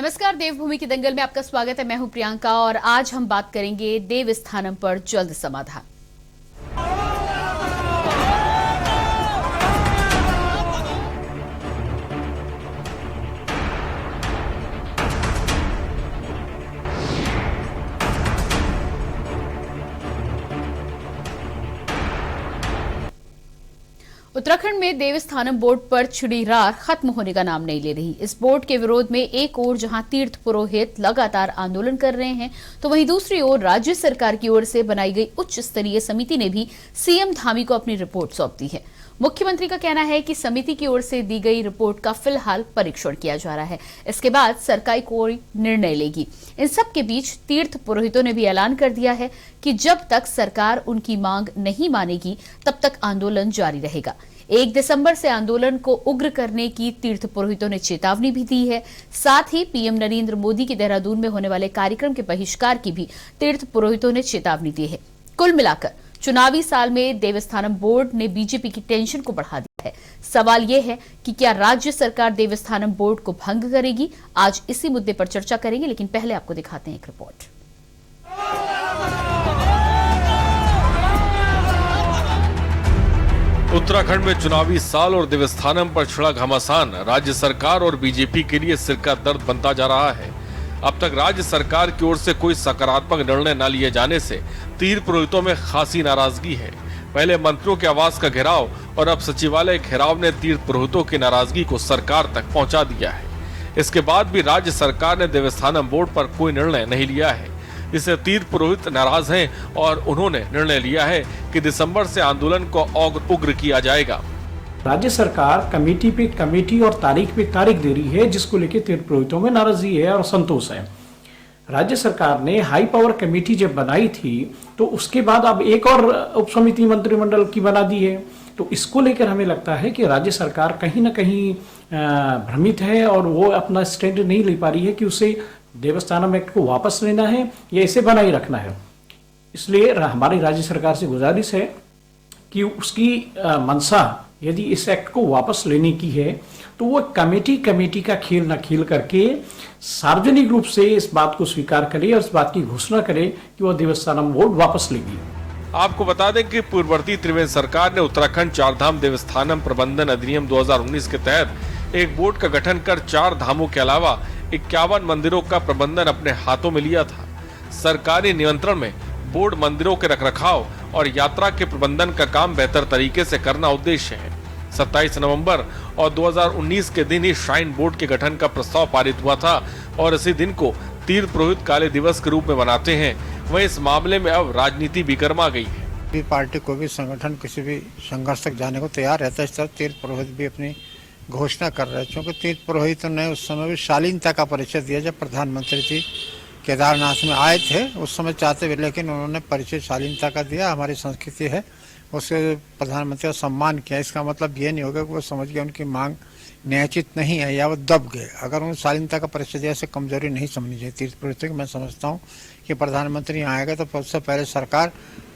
नमस्कार, देवभूमि के दंगल में आपका स्वागत है। मैं हूं प्रियंका और आज हम बात करेंगे देवस्थानम पर जल्द समाधान। उत्तराखंड में देवस्थानम बोर्ड पर छिड़ी रार खत्म होने का नाम नहीं ले रही। इस बोर्ड के विरोध में एक ओर जहां तीर्थ पुरोहित लगातार आंदोलन कर रहे हैं, तो वहीं दूसरी ओर राज्य सरकार की ओर से बनाई गई उच्च स्तरीय समिति ने भी सीएम धामी को अपनी रिपोर्ट सौंप दी है। मुख्यमंत्री का कहना है कि समिति की ओर से दी गई रिपोर्ट का फिलहाल परीक्षण किया जा रहा है, इसके बाद सरकार कोई निर्णय लेगी। इन सब के बीच तीर्थ पुरोहितों ने भी ऐलान कर दिया है कि जब तक सरकार उनकी मांग नहीं मानेगी तब तक आंदोलन जारी रहेगा। 1 दिसंबर से आंदोलन को उग्र करने की तीर्थ पुरोहितों ने चेतावनी भी दी है। साथ ही पीएम नरेंद्र मोदी के देहरादून में होने वाले कार्यक्रम के बहिष्कार की भी तीर्थ पुरोहितों ने चेतावनी दी है। कुल मिलाकर चुनावी साल में देवस्थानम बोर्ड ने बीजेपी की टेंशन को बढ़ा दिया है। सवाल यह है कि क्या राज्य सरकार देवस्थानम बोर्ड को भंग करेगी? आज इसी मुद्दे पर चर्चा करेंगे, लेकिन पहले आपको दिखाते हैं एक रिपोर्ट। उत्तराखंड में चुनावी साल और देवस्थानम पर छिड़ा घमासान राज्य सरकार और बीजेपी के लिए सिर का दर्द बनता जा रहा है। अब तक राज्य सरकार की ओर से कोई सकारात्मक निर्णय न लिए जाने से तीर्थ पुरोहितों में खासी नाराजगी है। पहले मंत्रियों के आवास का घेराव और अब सचिवालय घेराव ने तीर्थ पुरोहितों की नाराजगी को सरकार तक पहुंचा दिया है। इसके बाद भी राज्य सरकार ने देवस्थानम बोर्ड पर कोई निर्णय नहीं लिया है, जिससे तीर्थ पुरोहित नाराज हैं और उन्होंने निर्णय लिया है कि दिसंबर से आंदोलन को और उग्र किया जाएगा। राज्य सरकार कमेटी पे कमेटी और तारीख पे तारीख दे रही है, जिसको लेकर तीर्थ पुरोहितों में नाराजगी है और असंतोष है। राज्य सरकार ने हाई पावर कमेटी जब बनाई थी तो उसके बाद अब एक और उप समिति मंत्रिमंडल की बना दी है। तो इसको लेकर हमें लगता है कि राज्य सरकार कहीं ना कहीं भ्रमित है और वो अपना स्टैंड नहीं ले पा रही है कि उसे देवस्थानम एक्ट को वापस लेना है या इसे बनाए रखना है। इसलिए हमारी राज्य सरकार से गुजारिश है कि उसकी मंशा यदि इस एक्ट को वापस लेने की है तो वो कमेटी का खेल न खेल करके सार्वजनिक रूप से इस बात को स्वीकार करे और इस बात की घोषणा करे कि वो देवस्थानम बोर्ड वापस लेगी। आपको बता दें कि पूर्ववर्ती त्रिवेंद्र सरकार ने उत्तराखंड चारधाम देवस्थानम प्रबंधन अधिनियम 2019 के तहत एक बोर्ड का गठन कर 4 धामों के अलावा 51 मंदिरों का प्रबंधन अपने हाथों में लिया था। सरकारी नियंत्रण में बोर्ड मंदिरों के रखरखाव और यात्रा के प्रबंधन का काम बेहतर तरीके से करना उद्देश्य है। 27 नवंबर और 2019 के दिन ही श्राइन बोर्ड के गठन का प्रस्ताव पारित हुआ था और इसी दिन को तीर्थ पुरोहित काले दिवस के रूप में मनाते हैं। वहीं इस मामले में अब राजनीति भी गर्मा गई है। पार्टी को भी संगठन किसी भी संघर्ष तक जाने को तैयार रहता है। इस तरह तीर्थ पुरोहित भी अपनी घोषणा कर रहे हैं, क्योंकि तीर्थ पुरोहितों ने उस समय भी शालीनता का परिचय दिया जब प्रधानमंत्री जी केदारनाथ में आए थे। उस समय चाहते हुए लेकिन उन्होंने परिचय शालीनता का दिया। हमारी संस्कृति है, उससे प्रधानमंत्री का सम्मान किया। इसका मतलब ये नहीं होगा कि वो समझ गए उनकी मांग न्यायोचित नहीं है या वो दब गए। अगर उन्होंने शालीनता का परिचय दिया, ऐसे कमजोरी नहीं समझनी चाहिए तीर्थ पुरोहितों की। मैं समझता हूँ कि प्रधानमंत्री आएगा तो सबसे पहले सरकार,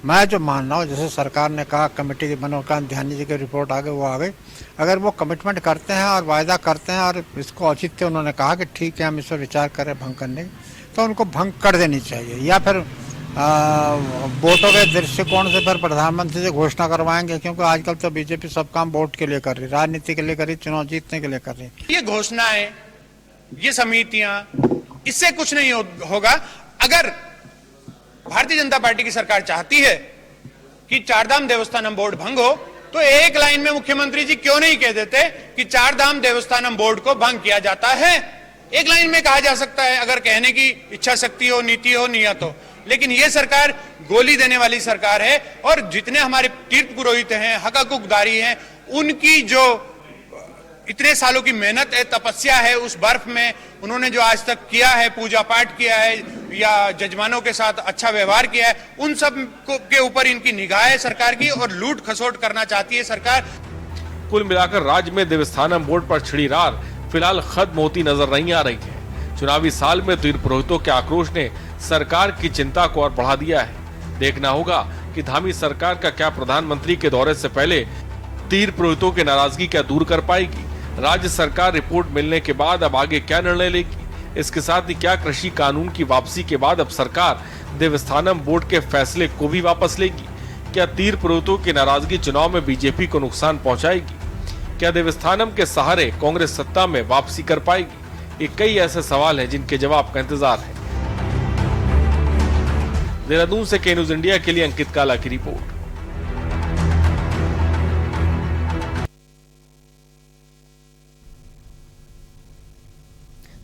मैं जो मान रहा हूँ, जैसे सरकार ने कहा कमेटी बनो का ध्यान जी की रिपोर्ट आ गई, वो आ गई। अगर वो कमिटमेंट करते हैं और वायदा करते हैं और इसको औचित्य उन्होंने कहा कि ठीक है हम इस पर विचार करें भंग करने, तो उनको भंग कर देनी चाहिए। या फिर वोटों के दृष्टिकोण से फिर प्रधानमंत्री से घोषणा करवाएंगे, क्योंकि आजकल तो बीजेपी सब काम वोट के लिए कर रही, राजनीति के लिए कर रही, चुनाव जीतने के लिए कर रही। ये घोषणाएं, ये समितियां, इससे कुछ नहीं होगा। अगर भारतीय जनता पार्टी की सरकार चाहती है कि चारधाम देवस्थानम बोर्ड भंग हो, तो एक लाइन में मुख्यमंत्री जी क्यों नहीं कह देते कि चारधाम देवस्थानम बोर्ड को भंग किया जाता है। एक लाइन में कहा जा सकता है, अगर कहने की इच्छा शक्ति हो, नीति हो, नियत हो। लेकिन यह सरकार गोली देने वाली सरकार है और जितने हमारे तीर्थ पुरोहित हैं, हकूकदारी हैं, उनकी जो इतने सालों की मेहनत है, तपस्या है, उस बर्फ में उन्होंने जो आज तक किया है, पूजा पाठ किया है या जजमानों के साथ अच्छा व्यवहार किया है, उन सब के ऊपर इनकी निगाह है सरकार की और लूट खसोट करना चाहती है सरकार। कुल मिलाकर राज्य में देवस्थानम बोर्ड पर छिड़ी रार फिलहाल खत्म होती नजर नहीं आ रही है। चुनावी साल में तीर्थ पुरोहितों के आक्रोश ने सरकार की चिंता को और बढ़ा दिया है। देखना होगा कि धामी सरकार का क्या प्रधानमंत्री के दौरे से पहले तीर्थ पुरोहितों की नाराजगी क्या दूर कर पाएगी। राज्य सरकार रिपोर्ट मिलने के बाद अब आगे क्या निर्णय लेगी, इसके साथ ही क्या कृषि कानून की वापसी के बाद अब सरकार देवस्थानम बोर्ड के फैसले को भी वापस लेगी? क्या तीर्थ पुरोहितों की नाराजगी चुनाव में बीजेपी को नुकसान पहुंचाएगी? क्या देवस्थानम के सहारे कांग्रेस सत्ता में वापसी कर पाएगी? ये कई ऐसे सवाल हैं जिनके जवाब का इंतजार है। देहरादून से के न्यूज इंडिया के लिए अंकित काला की रिपोर्ट।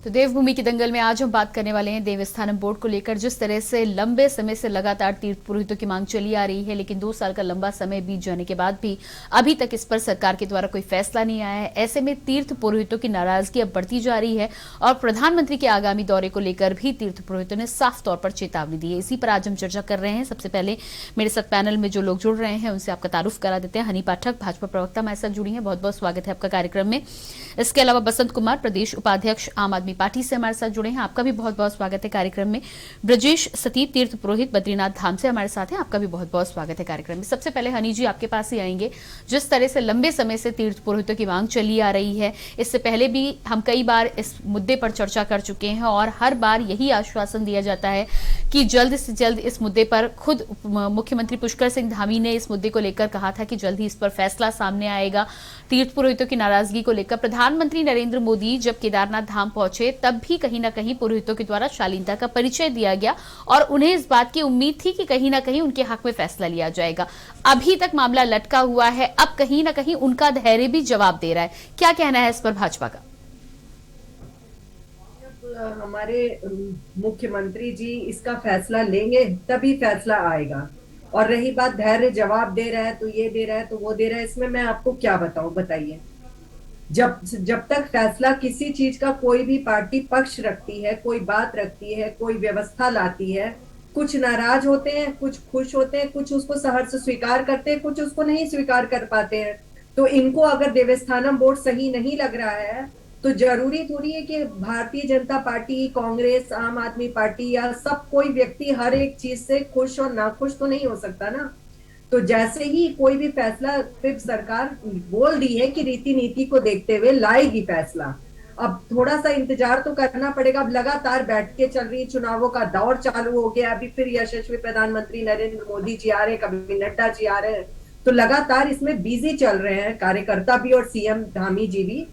तो देवभूमि के दंगल में आज हम बात करने वाले हैं देवस्थानम बोर्ड को लेकर। जिस तरह से लंबे समय से लगातार तीर्थ पुरोहितों की मांग चली आ रही है, लेकिन 2 साल का लंबा समय बीत जाने के बाद भी अभी तक इस पर सरकार के द्वारा कोई फैसला नहीं आया है। ऐसे में तीर्थ पुरोहितों की नाराजगी अब बढ़ती जा रही है और प्रधानमंत्री के आगामी दौरे को लेकर भी तीर्थ पुरोहितों ने साफ तौर पर चेतावनी दी है। इसी पर आज हम चर्चा कर रहे हैं। सबसे पहले मेरे साथ पैनल में जो लोग जुड़ रहे हैं उनसे आपका तारुफ करा देते हैं। हनी पाठक, भाजपा प्रवक्ता, हमारे साथ जुड़ी हैं। बहुत बहुत स्वागत है आपका कार्यक्रम में। इसके अलावा बसंत कुमार, प्रदेश उपाध्यक्ष आम आदमी पार्टी से हमारे साथ जुड़े हैं। आपका भी बहुत बहुत स्वागत है कार्यक्रम में। ब्रजेश सतीब, तीर्थ पुरोहित, बद्रीनाथ धाम से हमारे साथ हैं। आपका भी बहुत बहुत स्वागत है कार्यक्रम में। सबसे पहले हनी जी आपके पास ही आएंगे। जिस तरह से लंबे समय से तीर्थ पुरोहितों की मांग चली आ रही है, इससे पहले भी हम कई बार इस मुद्दे पर चर्चा कर चुके हैं और हर बार यही आश्वासन दिया जाता है कि जल्द से जल्द इस मुद्दे पर खुद मुख्यमंत्री पुष्कर सिंह धामी ने इस मुद्दे को लेकर कहा था कि जल्द ही इस पर फैसला सामने आएगा। तीर्थ पुरोहितों की नाराजगी को लेकर प्रधानमंत्री नरेंद्र मोदी जब केदारनाथ धाम पहुंचे तब भी कहीं ना कहीं पुरोहितों के द्वारा शालीनता का परिचय दिया गया और उन्हें इस बात की उम्मीद थी कि कहीं ना कहीं उनके हक में फैसला लिया जाएगा। अभी तक मामला लटका हुआ है। अब कहीं ना कहीं उनका धैर्य भी जवाब दे रहा है। क्या कहना है इस पर भाजपा का? हमारे मुख्यमंत्री जी इसका फैसला लेंगे तभी फैसला आएगा। और रही बात धैर्य जवाब दे रहा है तो ये दे रहा है तो वो दे रहा है, इसमें मैं आपको क्या बताऊं, बताइए। जब तक फैसला किसी चीज का कोई भी पार्टी पक्ष रखती है, कोई बात रखती है, कोई व्यवस्था लाती है, कुछ नाराज होते हैं, कुछ खुश होते हैं, कुछ उसको सहर्ष स्वीकार करते हैं, कुछ उसको नहीं स्वीकार कर पाते हैं। तो इनको अगर देवस्थानम बोर्ड सही नहीं लग रहा है तो जरूरी थोड़ी है कि भारतीय जनता पार्टी, कांग्रेस, आम आदमी पार्टी या सब कोई व्यक्ति हर एक चीज से खुश और नाखुश तो नहीं हो सकता ना। तो जैसे ही कोई भी फैसला, फिर सरकार बोल दी है कि रीति नीति को देखते हुए लाएगी फैसला। अब थोड़ा सा इंतजार तो करना पड़ेगा। अब लगातार बैठ के चल रही चुनावों का दौर चालू हो गया। अभी फिर यशस्वी प्रधानमंत्री नरेंद्र मोदी जी आ रहे हैं, कभी नड्डा जी आ रहे हैं, तो लगातार इसमें बिजी चल रहे हैं कार्यकर्ता भी और सीएम धामी जी भी।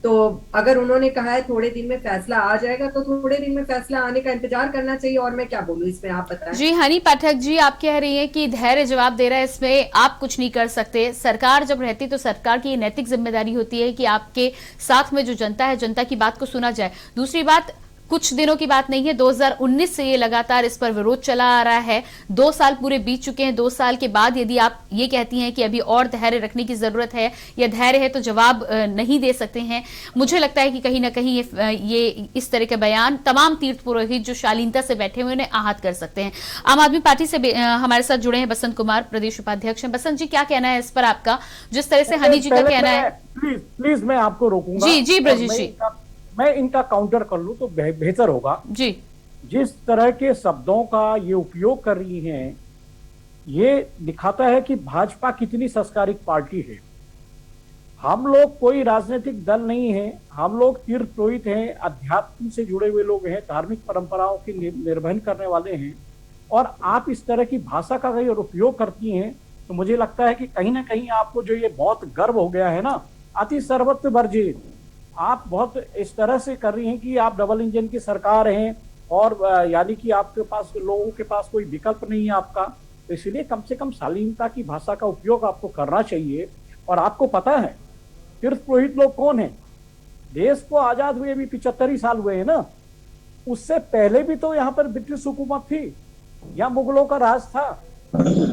तो अगर उन्होंने कहा है थोड़े दिन में फैसला आ जाएगा तो थोड़े दिन में फैसला आने का इंतजार करना चाहिए। और मैं क्या बोलूं इसमें, आप बताएं। जी हनी पाठक जी, आप कह रही हैं कि धैर्य जवाब दे रहा है, इसमें आप कुछ नहीं कर सकते। सरकार जब रहती तो सरकार की नैतिक जिम्मेदारी होती है कि आपके साथ में जो जनता है, जनता की बात को सुना जाए। दूसरी बात, कुछ दिनों की बात नहीं है, 2019 से ये लगातार इस पर विरोध चला आ रहा है। 2 साल पूरे बीत चुके हैं। 2 साल के बाद यदि आप ये कहती हैं कि अभी और धैर्य रखने की जरूरत है या धैर्य है तो जवाब नहीं दे सकते हैं, मुझे लगता है कि कहीं ना कहीं ये इस तरह के बयान तमाम तीर्थ पुरोहित जो शालीनता से बैठे हुए उन्हें आहत कर सकते हैं। आम आदमी पार्टी से हमारे साथ जुड़े हैं बसंत कुमार, प्रदेश उपाध्यक्ष हैं। बसंत जी, क्या कहना है इस पर आपका? जिस तरह से हनी जी का कहना है। प्लीज मैं आपको रोकूंगा। जी ब्रजेश जी, मैं इनका काउंटर कर लूं तो बेहतर होगा जी। जिस तरह के शब्दों का ये उपयोग कर रही हैं, ये दिखाता है कि भाजपा कितनी संस्कारिक पार्टी है। हम लोग कोई राजनीतिक दल नहीं है, हम लोग तीर्थ पुरोहित हैं, अध्यात्म से जुड़े हुए लोग हैं, धार्मिक परंपराओं की निर्वहन करने वाले हैं। और आप इस तरह की भाषा का अगर उपयोग करती हैं तो मुझे लगता है कि कहीं ना कहीं आपको जो ये बहुत गर्व हो गया है ना, अति सर्वत्र वर्जित, आप बहुत इस तरह से कर रही हैं कि आप डबल इंजन की सरकार हैं और यानी कि आपके पास, लोगों के पास कोई विकल्प नहीं है आपका। तो इसलिए कम से कम शालीनता की भाषा का उपयोग आपको करना चाहिए। और आपको पता है तीर्थ पुरोहित लोग कौन है? देश को आजाद हुए भी 75 साल हुए हैं ना, उससे पहले भी तो यहाँ पर ब्रिटिश हुकूमत थी, यहाँ मुगलों का राज था।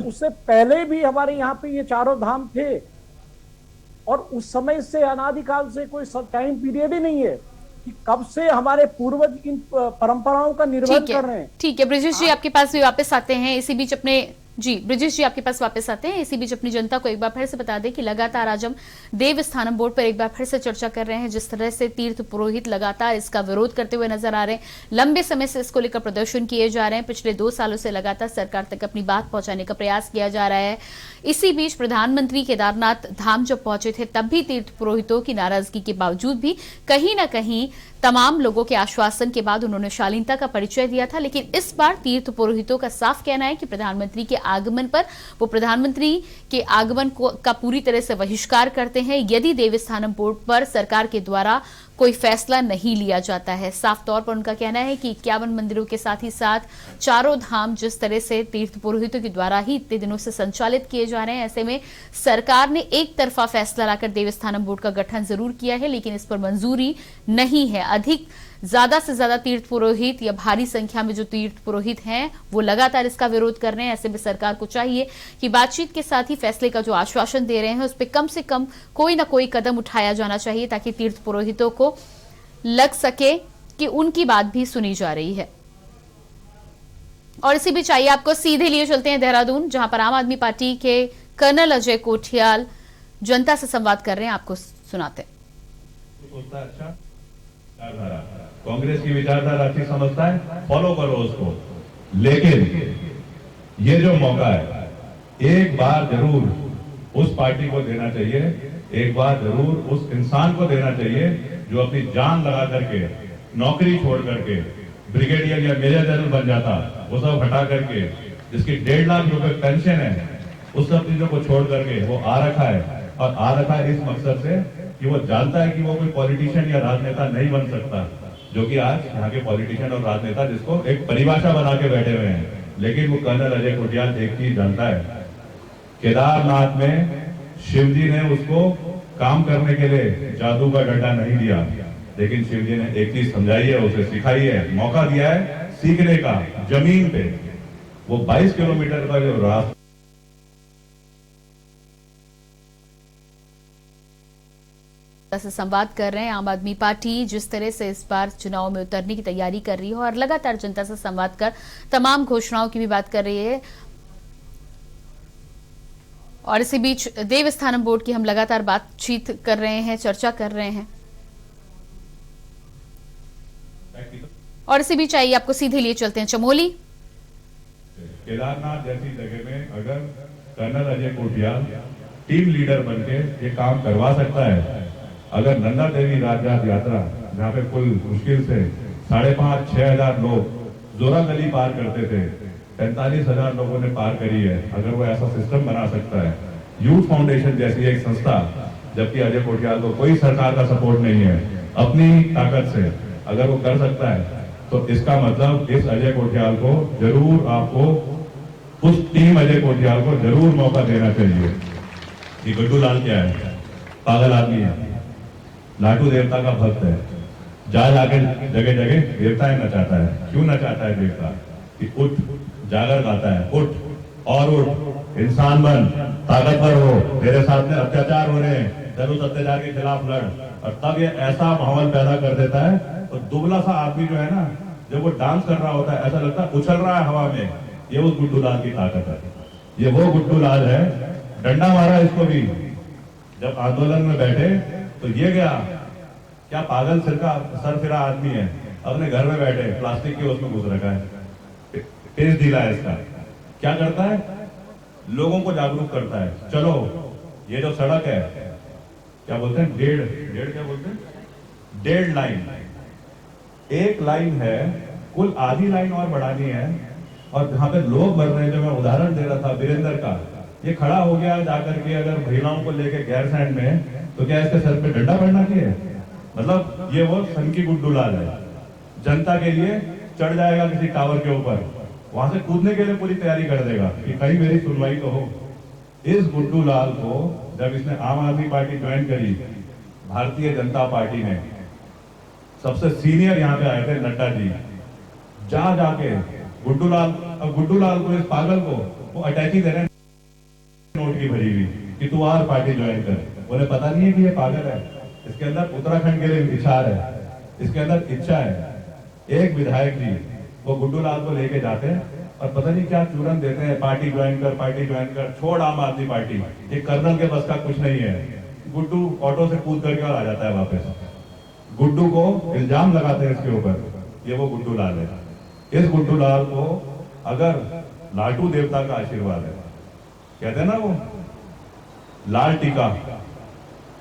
उससे पहले भी हमारे यहाँ पे ये चारों धाम थे और उस समय से अनादिकाल से कोई टाइम पीरियड ही नहीं है कि कब से हमारे पूर्वज इन परंपराओं का निर्वहन कर रहे हैं। ठीक है ब्रजेश जी, आपके पास भी वापस आते हैं। इसी बीच अपने ब्रजेश जी आपके पास वापस आते हैं। इसी बीच अपनी जनता को एक बार फिर से बता दें कि लगातार आज हम देवस्थानम बोर्ड पर एक बार फिर से चर्चा कर रहे हैं। जिस तरह से तीर्थ पुरोहित लगातार इसका विरोध करते हुए नजर आ रहे हैं, लंबे समय से इसको लेकर प्रदर्शन किए जा रहे हैं, पिछले 2 सालों से लगातार सरकार तक अपनी बात पहुंचाने का प्रयास किया जा रहा है। इसी बीच प्रधानमंत्री केदारनाथ धाम जब पहुंचे थे तब भी तीर्थ पुरोहितों की नाराजगी के बावजूद भी कहीं ना कहीं तमाम लोगों के आश्वासन के बाद उन्होंने शालीनता का परिचय दिया था, लेकिन इस बार तीर्थ पुरोहितों का साफ कहना है कि प्रधानमंत्री के आगमन पर वो प्रधानमंत्री के आगमन का पूरी तरह से बहिष्कार करते हैं यदि देवस्थानम बोर्ड पर सरकार के द्वारा कोई फैसला नहीं लिया जाता है। साफ तौर पर उनका कहना है कि 51 मंदिरों के साथ ही साथ चारों धाम जिस तरह से तीर्थ पुरोहितों के द्वारा ही इतने दिनों से संचालित किए जा रहे हैं, ऐसे में सरकार ने एक तरफा फैसला लाकर देवस्थानम बोर्ड का गठन जरूर किया है, लेकिन इस पर मंजूरी नहीं है। अधिक ज्यादा से ज्यादा तीर्थ पुरोहित या भारी संख्या में जो तीर्थ पुरोहित हैं वो लगातार इसका विरोध कर रहे हैं। ऐसे में सरकार को चाहिए कि बातचीत के साथ ही फैसले का जो आश्वासन दे रहे हैं उस पर कम से कम कोई ना कोई कदम उठाया जाना चाहिए, ताकि तीर्थ पुरोहितों को लग सके कि उनकी बात भी सुनी जा रही है। और इसी बीच आइए आपको सीधे लिए चलते हैं देहरादून, जहां पर आम आदमी पार्टी के कर्नल अजय कोठियाल जनता से संवाद कर रहे हैं, आपको सुनाते हैं। कांग्रेस की विचारधारा अच्छी समझता है, फॉलो करो उसको, लेकिन ये जो मौका है एक बार जरूर उस पार्टी को देना चाहिए, एक बार जरूर उस इंसान को देना चाहिए जो अपनी जान लगा करके नौकरी छोड़ करके ब्रिगेडियर या मेजर जनरल बन जाता, वो सब हटा करके जिसकी 1.5 लाख रुपए पेंशन है, उस सब चीजों को छोड़ करके वो आ रखा है। और आ रखा है इस मकसद से कि वो जानता है कि वो कोई पॉलिटिशियन या राजनेता नहीं बन सकता, जो कि आज यहाँ के पॉलिटिशियन और राजनेता जिसको एक परिभाषा बना के बैठे हुए हैं। लेकिन वो कर्नल अजय कोठियाल एक चीज जानता है, केदारनाथ में शिव जी ने उसको काम करने के लिए जादू का डंडा नहीं दिया, लेकिन शिव जी ने एक चीज समझाई है, उसे सिखाई है, मौका दिया है सीखने का। जमीन पे वो 22 किलोमीटर का जो रास्ता से संवाद कर रहे हैं। आम आदमी पार्टी जिस तरह से इस बार चुनाव में उतरने की तैयारी कर रही है और लगातार जनता से संवाद कर तमाम घोषणाओं की भी बात कर रही है, और इसी बीच देवस्थानम बोर्ड की हम लगातार बातचीत कर रहे हैं, चर्चा कर रहे हैं। और इसी बीच आइए आपको सीधे लिए चलते हैं चमोली। केदारनाथ जैसी जगह में अगर colonel Ajay Kothiyal team leader बनके ये काम करवा सकता है, अगर नंदा देवी राजजात यात्रा जहाँ पे कुल मुश्किल से 5,500-6 हजार लोग जोरा गली पार करते थे, 45,000 लोगों ने पार करी है, अगर वो ऐसा सिस्टम बना सकता है, यूथ फाउंडेशन जैसी एक संस्था, जबकि अजय कोठियाल को कोई सरकार का सपोर्ट नहीं है, अपनी ताकत से अगर वो कर सकता है, तो इसका मतलब इस अजय कोठियाल को जरूर आपको, उस टीम अजय कोठियाल को जरूर मौका देना चाहिए। ये गुड्डू लाल क्या है? पागल आदमी है, लाटू देवता का भक्त है, जा जाके जगह जगह देवताएं नचाता है। क्यों नचाता है देवता? कि उठ, जागर गाता है, उठ और उठ, इंसान बन, ताकतवर हो, तेरे साथ में अत्याचार हो रहे हैं, चल उस अत्याचार के खिलाफ लड़। और तब ये ऐसा माहौल पैदा कर देता है, तो दुबला सा आदमी जो है ना, जब वो डांस कर रहा होता है ऐसा लगता है उछल रहा है हवा में। ये उस गुड्डू लाल की ताकत है, ये वो गुड्डू लाल है। डंडा मारा इसको भी जब आंदोलन में बैठे, तो ये गया क्या पागल सर फिरा आदमी है, अपने घर में बैठे प्लास्टिक के उसमें घुस रखा है, पेज ढीला है इसका। क्या करता है? लोगों को जागरूक करता है। चलो ये जो सड़क है, क्या बोलते हैं, डेढ़ क्या बोलते हैं, 1.5 लाइन, 1 लाइन है, कुल आधी लाइन और बढ़ानी है। और जहां पे लोग मर रहे हैं, जो मैं उदाहरण दे रहा था वीरेंद्र का, ये खड़ा हो गया जाकर के अगर महिलाओं को लेके गैरसैंड में, तो क्या इसके सर पे डंडा पड़ना चाहिए? मतलब ये वो सन की गुड्डू लाल है, जनता के लिए चढ़ जाएगा किसी टावर के ऊपर, वहां से कूदने के लिए पूरी तैयारी कर देगा कि कहीं मेरी सुनवाई तो हो। इस गुड्डू लाल को जब इसने आम आदमी पार्टी ज्वाइन करी, भारतीय जनता पार्टी ने, सबसे सीनियर यहाँ पे आए थे नड्डा जी, जाके गुड्डू लाल को, इस पागल को वो अटैची दे रहे हैं नोट की भरी हुई कि तू और पार्टी ज्वाइन कर। उन्हें पता नहीं है कि ये पागल है, इसके अंदर उत्तराखंड के लिए विचार है, इसके अंदर इच्छा है। एक विधायक जी वो गुड्डू लाल को लेके जाते हैं और पता नहीं क्या चूरन देते हैं, पार्टी ज्वाइन कर, छोड़ आम आदमी पार्टी, ये कर्नल के बस का कुछ नहीं है। गुड्डू ऑटो से कूद करके और आ जाता है वापस। गुड्डू को इल्जाम लगाते हैं इसके ऊपर, ये वो गुड्डू लाल है। इस गुड्डू लाल को अगर लाटू देवता का आशीर्वाद है, कहते हैं ना वो लाल टीका,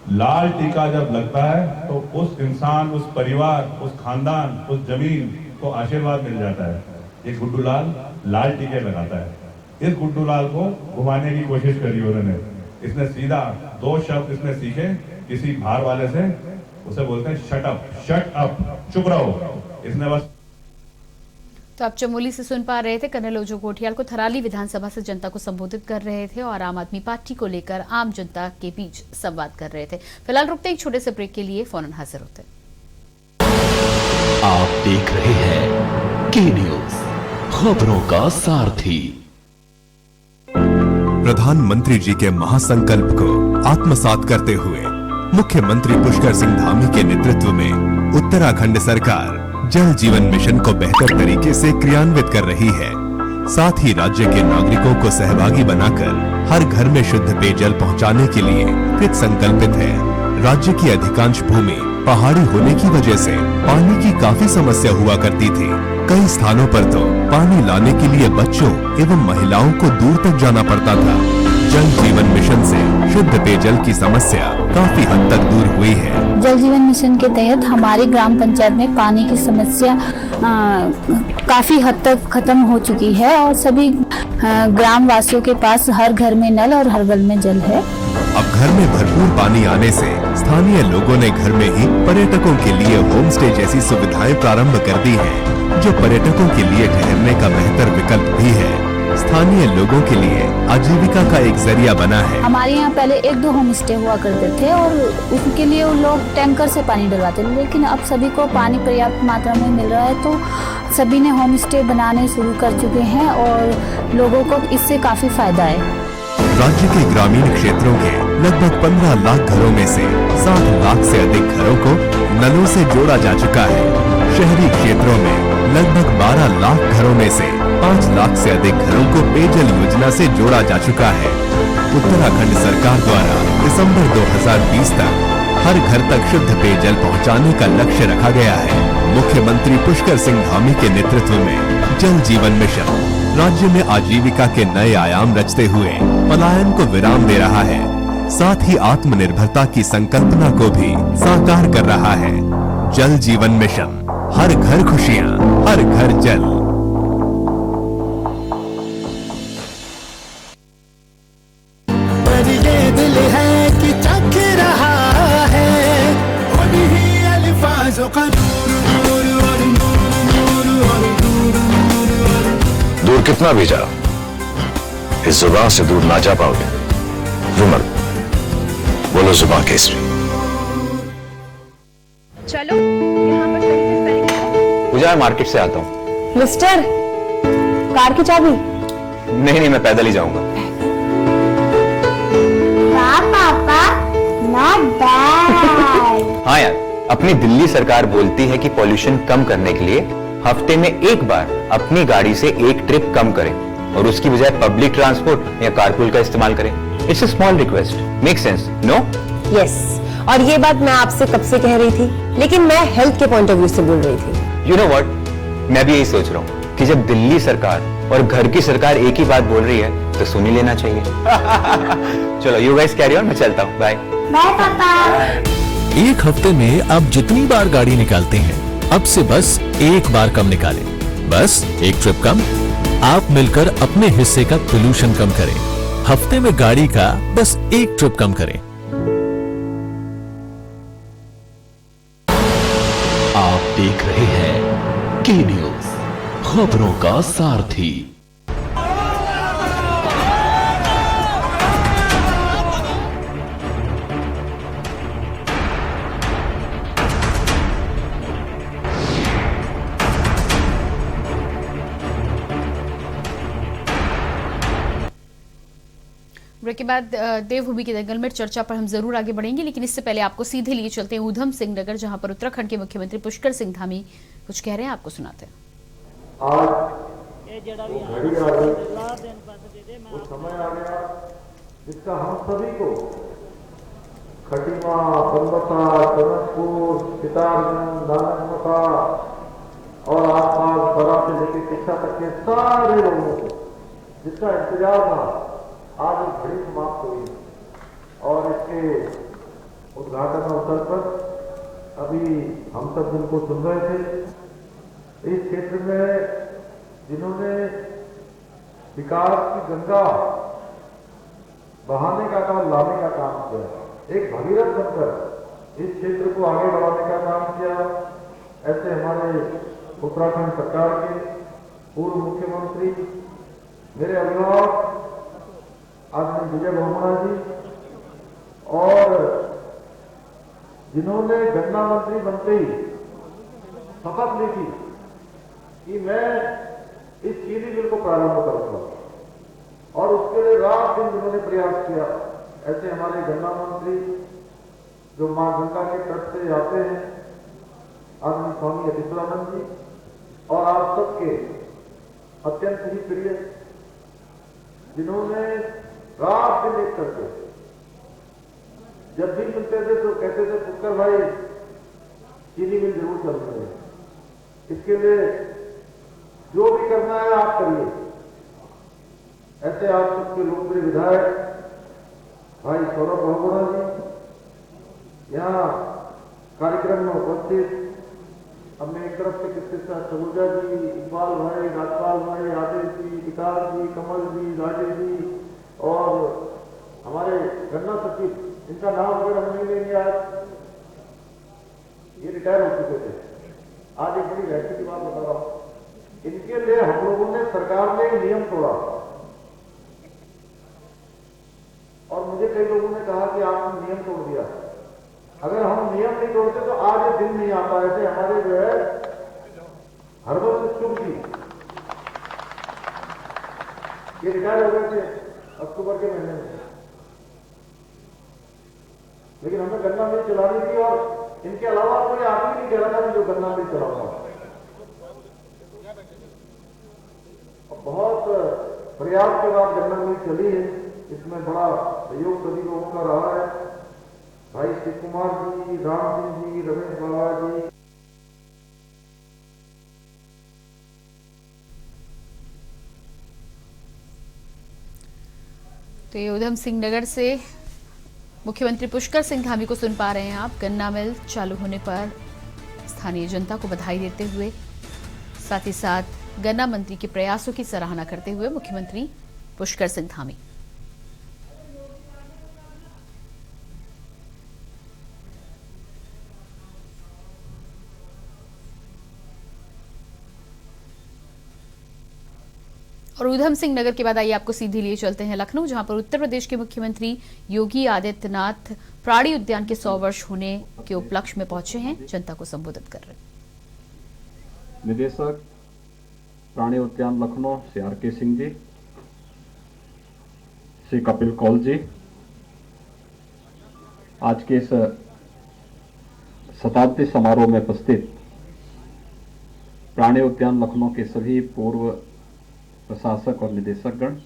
लाल टीका जब लगता है तो उस इंसान, उस परिवार, उस खानदान, उस जमीन को आशीर्वाद मिल जाता है। ये गुड्डू लाल टीके लगाता है। इस गुड्डू लाल को घुमाने की कोशिश करी उन्होंने। इसने सीधा 2 शब्द इसने सीखे किसी बाहर वाले से, उसे बोलते हैं शट अप, चुप रहो। इसने बस। तो आप चमोली से सुन पा रहे थे कर्नल ओजो कोठियाल को थराली विधानसभा से जनता को संबोधित कर रहे थे और आम आदमी पार्टी को लेकर आम जनता के बीच संवाद कर रहे थे। फिलहाल रुकते एक छोटे से ब्रेक के लिए, फौरन हाजिर होते। आप देख रहे हैं के न्यूज, खबरों का सारथी। प्रधानमंत्री जी के महासंकल्प को आत्मसात करते हुए मुख्यमंत्री पुष्कर सिंह धामी के नेतृत्व में उत्तराखंड सरकार जल जीवन मिशन को बेहतर तरीके से क्रियान्वित कर रही है। साथ ही राज्य के नागरिकों को सहभागी बनाकर हर घर में शुद्ध पेयजल पहुंचाने के लिए कृत संकल्पित है। राज्य की अधिकांश भूमि पहाड़ी होने की वजह से पानी की काफी समस्या हुआ करती थी। कई स्थानों पर तो पानी लाने के लिए बच्चों एवं महिलाओं को दूर तक जाना पड़ता था। जल जीवन मिशन से शुद्ध पेयजल की समस्या काफी हद तक दूर हुई है। जल जीवन मिशन के तहत हमारे ग्राम पंचायत में पानी की समस्या काफी हद तक खत्म हो चुकी है और सभी ग्राम वासियों के पास हर घर में नल और हर घर में जल है। अब घर में भरपूर पानी आने से स्थानीय लोगों ने घर में ही पर्यटकों के लिए होम स्टे जैसी सुविधाएं प्रारंभ कर दी हैं, जो पर्यटकों के लिए ठहरने का बेहतर विकल्प भी है। स्थानीय लोगों के लिए आजीविका का एक जरिया बना है। हमारे यहाँ पहले 1-2 होम स्टे हुआ करते थे और उनके लिए वो लोग टैंकर से पानी डलवाते थे, लेकिन अब सभी को पानी पर्याप्त मात्रा में मिल रहा है तो सभी ने होम स्टे बनाने शुरू कर चुके हैं और लोगों को इससे काफी फायदा है। राज्य के ग्रामीण क्षेत्रों के लगभग 15 लाख घरों में से 7 लाख से अधिक घरों को नलों से जोड़ा जा चुका है। शहरी क्षेत्रों में लगभग 12 लाख घरों में से 5 लाख से अधिक घरों को पेयजल योजना से जोड़ा जा चुका है। उत्तराखंड सरकार द्वारा दिसंबर 2020 तक हर घर तक शुद्ध पेयजल पहुंचाने का लक्ष्य रखा गया है। मुख्यमंत्री पुष्कर सिंह धामी के नेतृत्व में जल जीवन मिशन राज्य में आजीविका के नए आयाम रचते हुए पलायन को विराम दे रहा है। साथ ही आत्मनिर्भरता की संकल्पना को भी साकार कर रहा है। जल जीवन मिशन, हर घर खुशियां, हर घर जल। दिल है कि चख रहा है उन्हीं अल्फाजों का दूर कितना भी जाओ, इस जुबान से दूर ना जा पाओगे। विमल, बोलो जुबान केसरी। चलो यहाँ पर कहीं पूजा, मैं मार्केट से आता हूँ। मिस्टर, कार की चाबी? नहीं, मैं पैदल ही जाऊंगा। पापा, not bad। हाँ यार, अपनी दिल्ली सरकार बोलती है कि पॉल्यूशन कम करने के लिए हफ्ते में एक बार अपनी गाड़ी से एक ट्रिप कम करें और उसकी बजाय पब्लिक ट्रांसपोर्ट या कारपूल का इस्तेमाल करें। It's a small request, make sense, no? Yes, और ये बात मैं आपसे कब से कह रही थी, लेकिन मैं हेल्थ के पॉइंट ऑफ व्यू से बोल रही थी। यू नो व्हाट, मैं भी यही सोच रहा हूँ कि जब दिल्ली सरकार और घर की सरकार एक ही बात बोल रही है तो सुन ही लेना चाहिए। चलो यू गाइस कैरी ऑन, मैं चलता हूँ। बाय बाय पापा। एक हफ्ते में आप जितनी बार गाड़ी निकालते हैं, अब से बस एक बार कम निकालें। बस एक ट्रिप कम, आप मिलकर अपने हिस्से का पोल्यूशन कम करें। हफ्ते में गाड़ी का बस एक ट्रिप कम करें। आप देख रहे हैं के न्यूज, खबरों का सारथी। ब्रेक के बाद देवभूमि के दंगल में चर्चा पर हम जरूर आगे बढ़ेंगे, लेकिन इससे पहले आपको सीधे लिए चलते हैं ऊधम सिंह नगर, जहां पर उत्तराखंड के मुख्यमंत्री पुष्कर सिंह धामी कुछ कह रहे हैं, आपको सुनाते हैं। आज घड़ी आ गई, वो समय आ गया जिसका हम सभी को खटीमा, बनबसा, टनकपुर, सितारगंज, दानकमता और आसपास बड़ा से लेकर किस्सा तक के सारे लोगों को जिसका इंतजार था, आज घड़ी समाप्त हुई और इसके उद्घाटन अवसर पर अभी हम सब जिनको सुन रहे थे, इस क्षेत्र में जिन्होंने विकास की गंगा बहाने का काम, लाने का काम किया, एक भगीरथ बनकर इस क्षेत्र को आगे बढ़ाने का काम किया, ऐसे हमारे उत्तराखंड सरकार के पूर्व मुख्यमंत्री, मेरे अभिभावक आदरणीय विजय बहुगुणा जी, और जिन्होंने गन्ना मंत्री बनते ही शपथ ली थी कि मैं इस चीनी मिल को प्रारंभ करूंगा, और उसके लिए रात दिन जिन्होंने प्रयास किया, ऐसे हमारे गन्ना मंत्री जो मां गंगा के तट से आते हैं, आदरणीय स्वामी अतिथुरानंद जी, और आप सबके अत्यंत ही प्रिय, जिन्होंने रात दिन एक करके जब भी मिलते थे तो कहते थे पुष्कर भाई चीनी मिल जरूर चल रहे हैं, इसके लिए जो भी करना है आप करिए। ऐसे आप सबके लोकप्रिय विधायक भाई सौरभ बहुगुणा जी यहाँ कार्यक्रम में उपस्थित, हमने एक तरफ से किसके साथ सबूजा जी, इकबाल भाई, राजपाल भाई, आदिल जी, विकास जी, कमल जी, राजेश जी, और हमारे गन्ना सचिव, इनका नाम अगर हम नहीं लेंगे, आज ये रिटायर हो चुके थे, आज एक बड़ी रहस्य की बात बता रहा हूं, इनके लिए हम लोगों ने, सरकार ने नियम तोड़ा, और मुझे कई लोगों ने कहा कि आपने नियम तोड़ दिया। अगर हम नियम नहीं तोड़ते तो आज ये दिन नहीं आता। ऐसे हमारे जो है हरबंस सिंह जी, ये रिटायर हो गए थे अक्टूबर के महीने में, लेकिन हमें गन्ना मिल चलानी थी, और इनके अलावा कोई आदमी नहीं कह रहा था जो गन्ना मिल चलाऊंगा। बहुत प्रयास के बाद गन्ना मिल चली है, इसमें बड़ा सहयोग सभी लोगों का रहा है, भाई शिव कुमार जी, राम सिंह जी, रमेश बाबा जी। तो ये उधम सिंह नगर से मुख्यमंत्री पुष्कर सिंह धामी को सुन पा रहे हैं आप। गन्ना मिल चालू होने पर स्थानीय जनता को बधाई देते हुए, साथ ही साथ गन्ना मंत्री के प्रयासों की सराहना करते हुए मुख्यमंत्री पुष्कर सिंह धामी। और उधम सिंह नगर के बाद आइए आपको सीधे लिए चलते हैं लखनऊ, जहां पर उत्तर प्रदेश के मुख्यमंत्री योगी आदित्यनाथ प्राणी उद्यान के 100 वर्ष होने के उपलक्ष्य में पहुंचे हैं, जनता को संबोधित कर रहे हैं। निदेशक प्राणी उद्यान लखनऊ श्री आर.के. सिंह जी, श्री कपिल कौल जी, आज के इस शताब्दी समारोह में उपस्थित प्राणी उद्यान लखनऊ के सभी पूर्व प्रशासक और निदेशकगण,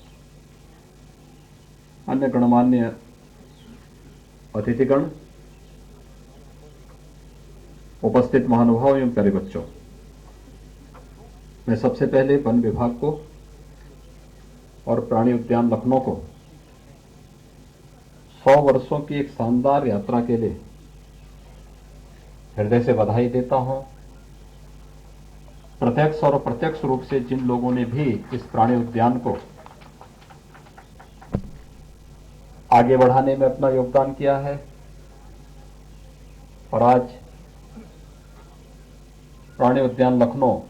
अन्य गणमान्य अतिथिगण, उपस्थित महानुभाव एवं प्यारे बच्चों, मैं सबसे पहले वन विभाग को और प्राणी उद्यान लखनऊ को 100 वर्षों की एक शानदार यात्रा के लिए हृदय से बधाई देता हूं। प्रत्यक्ष और अप्रत्यक्ष रूप से जिन लोगों ने भी इस प्राणी उद्यान को आगे बढ़ाने में अपना योगदान किया है, और आज प्राणी उद्यान लखनऊ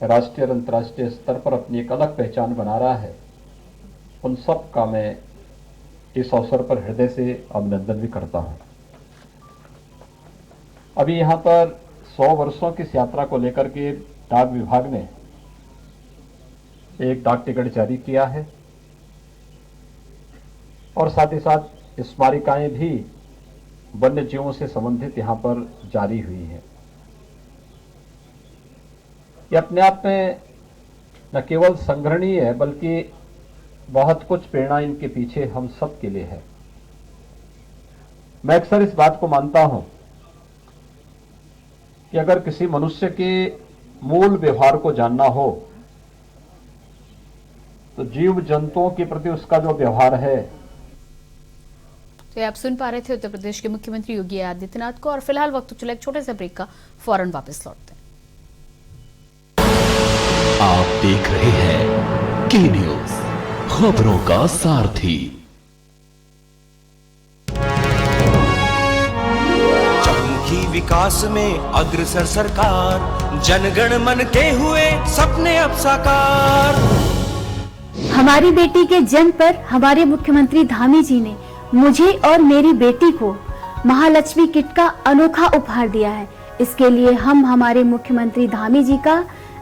राष्ट्रीय और अंतर्राष्ट्रीय स्तर पर अपनी एक अलग पहचान बना रहा है, उन सब का मैं इस अवसर पर हृदय से अभिनंदन भी करता हूं। अभी यहां पर 100 वर्षों की इस यात्रा को लेकर के डाक विभाग ने एक डाक टिकट जारी किया है, और साथ ही साथ स्मारिकाएं भी वन्य जीवों से संबंधित यहां पर जारी हुई है। ये अपने आप में न केवल संग्रहणीय है, बल्कि बहुत कुछ प्रेरणा इनके पीछे हम सब के लिए है। मैं अक्सर इस बात को मानता हूं कि अगर किसी मनुष्य के मूल व्यवहार को जानना हो तो जीव जंतुओं के प्रति उसका जो व्यवहार है। तो ये आप सुन पा रहे थे उत्तर प्रदेश के मुख्यमंत्री योगी आदित्यनाथ को। और फिलहाल वक्त चला एक छोटे से ब्रेक का, फौरन वापस लौटते हैं। आप देख रहे हैं के न्यूज, खबरों का सारथी। चमकी विकास में अग्रसर सरकार, जनगण मन के हुए सपने अब साकार। हमारी बेटी के जन्म पर हमारे मुख्यमंत्री धामी जी ने मुझे और मेरी बेटी को महालक्ष्मी किट का अनोखा उपहार दिया है। इसके लिए हम हमारे मुख्यमंत्री धामी जी का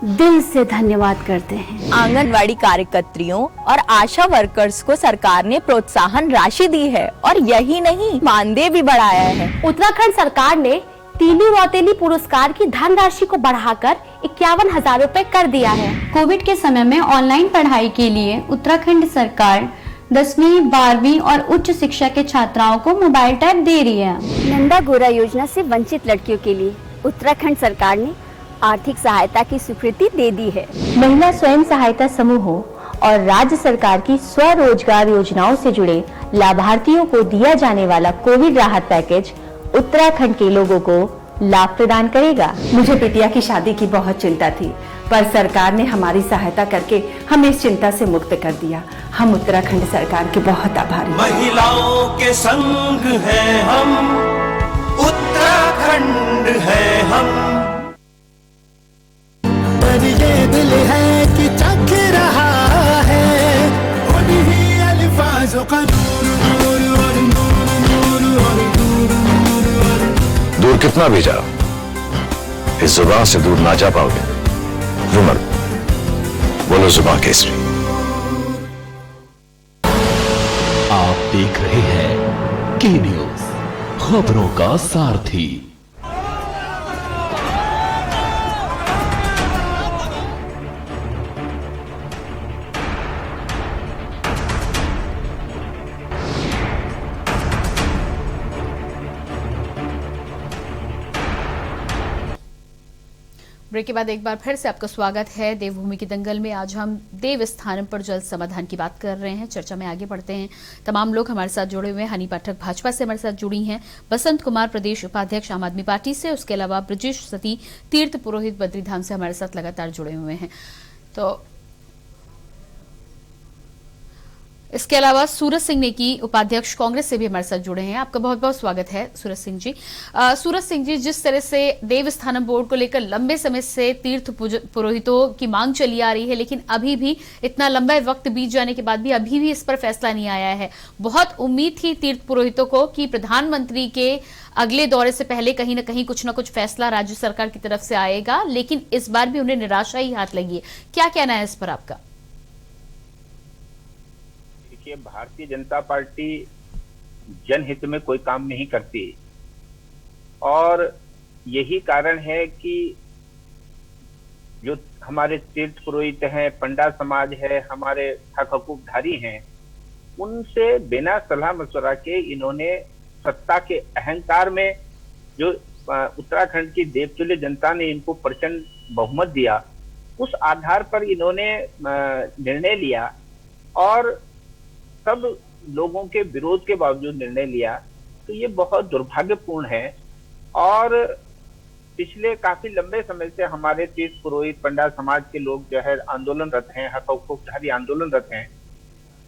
दिल से धन्यवाद करते हैं। आंगनवाड़ी कार्यकर्तियों और आशा वर्कर्स को सरकार ने प्रोत्साहन राशि दी है और यही नहीं, मानदेय भी बढ़ाया है। उत्तराखंड सरकार ने तीली रौतेली पुरस्कार की धनराशि को बढ़ाकर 51,000 रुपए कर दिया है। कोविड के समय में ऑनलाइन पढ़ाई के लिए उत्तराखंड सरकार 10वीं, 12वीं और उच्च शिक्षा के छात्राओं को मोबाइल टैब दे रही है। नंदा गोरा योजना से वंचित लड़कियों के लिए उत्तराखंड सरकार ने आर्थिक सहायता की स्वीकृति दे दी है। महिला स्वयं सहायता समूहों और राज्य सरकार की स्वरोजगार योजनाओं से जुड़े लाभार्थियों को दिया जाने वाला कोविड राहत पैकेज उत्तराखंड के लोगों को लाभ प्रदान करेगा। मुझे बिटिया की शादी की बहुत चिंता थी, पर सरकार ने हमारी सहायता करके हमें इस चिंता से मुक्त कर दिया। हम उत्तराखंड सरकार के बहुत आभारी हैं। महिलाओं के संग हैं हम, उत्तराखंड है हम। पर ये दिल है कि चख रहा है उन्हीं अल्फाजों का नूर नूर और नूर नूर और नूर नूर और। दूर कितना भी जाओ, इस जुबान से दूर ना जा पाओगे। रुमर बोलो जुबान केसरी। आप देख रहे हैं के न्यूज, खबरों का सारथी। ब्रेक के बाद एक बार फिर से आपका स्वागत है देवभूमि के दंगल में। आज हम देव स्थानम पर जल समाधान की बात कर रहे हैं। चर्चा में आगे बढ़ते हैं। तमाम लोग हमारे साथ जुड़े हुए हैं। हनी पाठक भाजपा से हमारे साथ जुड़ी हैं, बसंत कुमार प्रदेश उपाध्यक्ष आम आदमी पार्टी से, उसके अलावा ब्रजेश सती तीर्थ पुरोहित बद्रीधाम से हमारे साथ लगातार जुड़े हुए हैं। तो इसके अलावा सूरज सिंह नेकी उपाध्यक्ष कांग्रेस से भी हमारे साथ जुड़े हैं। आपका बहुत बहुत स्वागत है सूरज सिंह जी। सूरज सिंह जी, जिस तरह से देवस्थानम बोर्ड को लेकर लंबे समय से तीर्थ पुरोहितों की मांग चली आ रही है, लेकिन अभी भी इतना लंबा वक्त बीत जाने के बाद भी अभी भी इस पर फैसला नहीं आया है। बहुत उम्मीद थी तीर्थ पुरोहितों को कि प्रधानमंत्री के अगले दौरे से पहले कहीं ना कहीं कुछ ना कुछ फैसला राज्य सरकार की तरफ से आएगा, लेकिन इस बार भी उन्हें निराशा ही हाथ लगी है। क्या कहना है इस पर आपका? भारतीय जनता पार्टी जनहित में कोई काम नहीं करती और यही कारण है कि जो हमारे तीर्थ पुरोहित हैं, पंडा समाज है, हमारे हक हकूकधारी हैं, उनसे बिना सलाह मशवरा के इन्होंने सत्ता के अहंकार में जो उत्तराखंड की देवतुल्य जनता ने इनको प्रचंड बहुमत दिया, उस आधार पर इन्होंने निर्णय लिया और सब लोगों के विरोध के बावजूद निर्णय लिया। तो ये बहुत दुर्भाग्यपूर्ण है और पिछले काफी लंबे समय से हमारे तीर्थ पुरोहित पंडा समाज के लोग जो है आंदोलनरत हैं, हक हकूकधारी आंदोलनरत हैं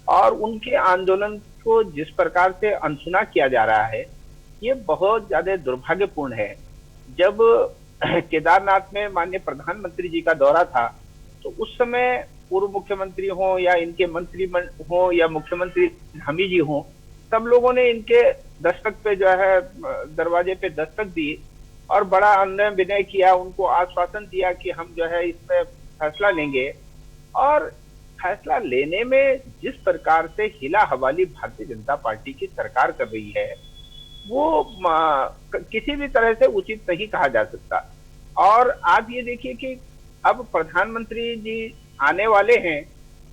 और उनके आंदोलन को जिस प्रकार से अनसुना किया जा रहा है, ये बहुत ज्यादा दुर्भाग्यपूर्ण है। जब केदारनाथ में माननीय प्रधानमंत्री जी का दौरा था तो उस समय पूर्व मुख्यमंत्री हो या इनके मंत्री हो या मुख्यमंत्री धामी जी हो, सब लोगों ने इनके दस्तक पे जो है दरवाजे पे दस्तक दी और बड़ा अन्य विनय किया, उनको आश्वासन दिया कि हम जो है इसमें फैसला लेंगे। और फैसला लेने में जिस प्रकार से हिला हवाली भारतीय जनता पार्टी की सरकार कर रही है, वो किसी भी तरह से उचित नहीं कहा जा सकता। और आप ये देखिए कि अब प्रधानमंत्री जी आने वाले हैं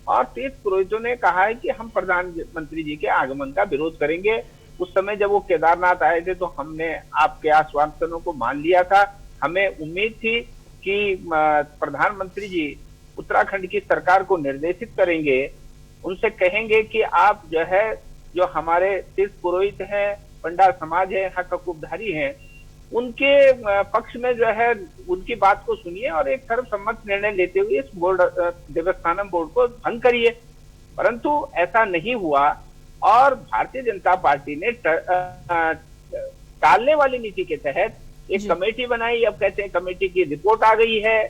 और तीर्थ पुरोहितों ने कहा है कि हम प्रधानमंत्री जी के आगमन का विरोध करेंगे। उस समय जब वो केदारनाथ आए थे तो हमने आपके आश्वासनों को मान लिया था। हमें उम्मीद थी कि प्रधानमंत्री जी उत्तराखंड की सरकार को निर्देशित करेंगे, उनसे कहेंगे कि आप जो है जो हमारे तीर्थ पुरोहित हैं, पंडा समाज है, हक हकूकधारी हैं, उनके पक्ष में जो है उनकी बात को सुनिए और एक सर्वसम्मत निर्णय लेते हुए इस बोर्ड देवस्थानम बोर्ड को भंग करिए। परंतु ऐसा नहीं हुआ और भारतीय जनता पार्टी ने टालने वाली नीति के तहत एक कमेटी बनाई। अब कहते हैं कमेटी की रिपोर्ट आ गई है,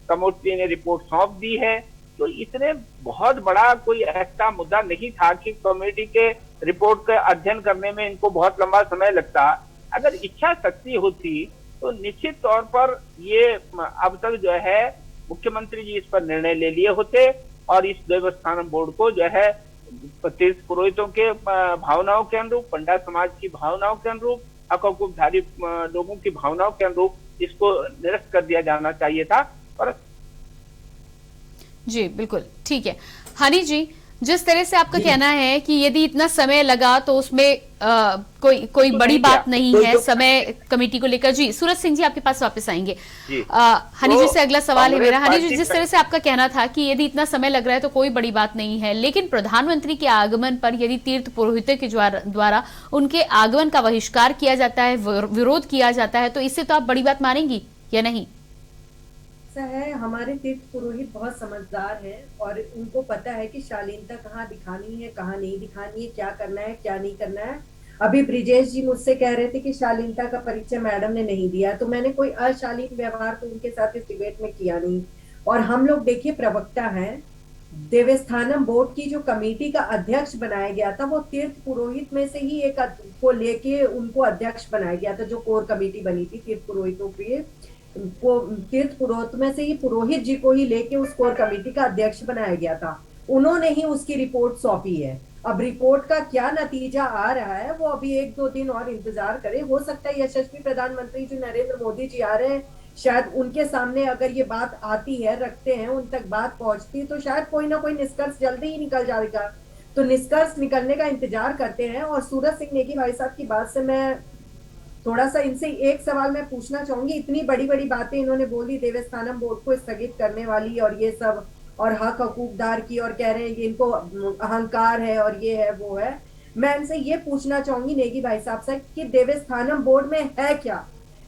कमेटी ने रिपोर्ट सौंप दी है। तो इसने बहुत बड़ा कोई ऐसा मुद्दा नहीं था कि कमेटी के रिपोर्ट का अध्ययन करने में इनको बहुत लंबा समय लगता। अगर इच्छा शक्ति होती तो निश्चित तौर पर ये अब तक जो है मुख्यमंत्री जी इस पर निर्णय ले लिए होते और इस देवस्थानम बोर्ड को जो है तीर्थ पुरोहितों के भावनाओं के अनुरूप, पंडा समाज की भावनाओं के अनुरूप, हक हकूकधारी लोगों की भावनाओं के अनुरूप इसको निरस्त कर दिया जाना चाहिए था। पर जी बिल्कुल ठीक है। हनी जी, जिस तरह से आपका कहना है कि यदि इतना समय लगा तो उसमें कोई बड़ी बात नहीं है समय कमेटी को लेकर। जी सूरज सिंह जी आपके पास वापस आएंगे। हनी जी से अगला सवाल है मेरा। हनी जी, जिस तरह से आपका कहना था कि यदि इतना समय लग रहा है तो कोई बड़ी बात नहीं है, लेकिन प्रधानमंत्री के आगमन पर यदि तीर्थ पुरोहितों के द्वारा उनके आगमन का बहिष्कार किया जाता है, विरोध किया जाता है, तो इससे तो आप बड़ी बात मानेंगी या नहीं? है हमारे तीर्थ पुरोहित बहुत समझदार हैं और उनको पता है कि शालीनता कहाँ दिखानी है, कहाँ नहीं दिखानी है, क्या करना है, क्या नहीं करना है। अभी ब्रिजेश जी मुझसे कह रहे थे कि शालीनता का परिचय मैडम ने नहीं दिया, तो मैंने कोई अशालीन व्यवहार तो उनके साथ इस डिबेट में किया नहीं। और हम लोग देखिए प्रवक्ता हैं, देवस्थानम बोर्ड की जो कमेटी का अध्यक्ष बनाया गया था वो तीर्थ पुरोहित में से ही एक को लेके उनको अध्यक्ष बनाया गया था। जो कोर कमेटी बनी थी तीर्थ पुरोहितों के को तीर्थ पुरोहित में से ही पुरोहित जी को ही लेके उस कोर कमेटी का अध्यक्ष बनाया गया था। उन्होंने ही उसकी रिपोर्ट सौंपी है। अब रिपोर्ट का क्या नतीजा आ रहा है वो अभी 1-2 दिन और इंतजार करें। हो सकता है यशस्वी प्रधानमंत्री जो नरेंद्र मोदी जी आ रहे हैं, शायद उनके सामने अगर ये बात आती है, रखते हैं, उन तक बात पहुंचती है तो शायद कोई ना कोई निष्कर्ष जल्दी ही निकल जाएगा। तो निष्कर्ष निकलने का इंतजार करते हैं। और सूरज सिंह नेगी भाई साहब की बात से मैं थोड़ा सा इनसे एक सवाल मैं पूछना चाहूंगी। इतनी बड़ी बड़ी बातें इन्होंने बोली देवस्थानम बोर्ड को स्थगित करने वाली और ये सब, और हक हकूकदार की, और कह रहे हैं कि इनको अहंकार है और ये है वो है। मैं इनसे ये पूछना चाहूंगी नेगी भाई साहब से कि देवस्थानम बोर्ड में है क्या,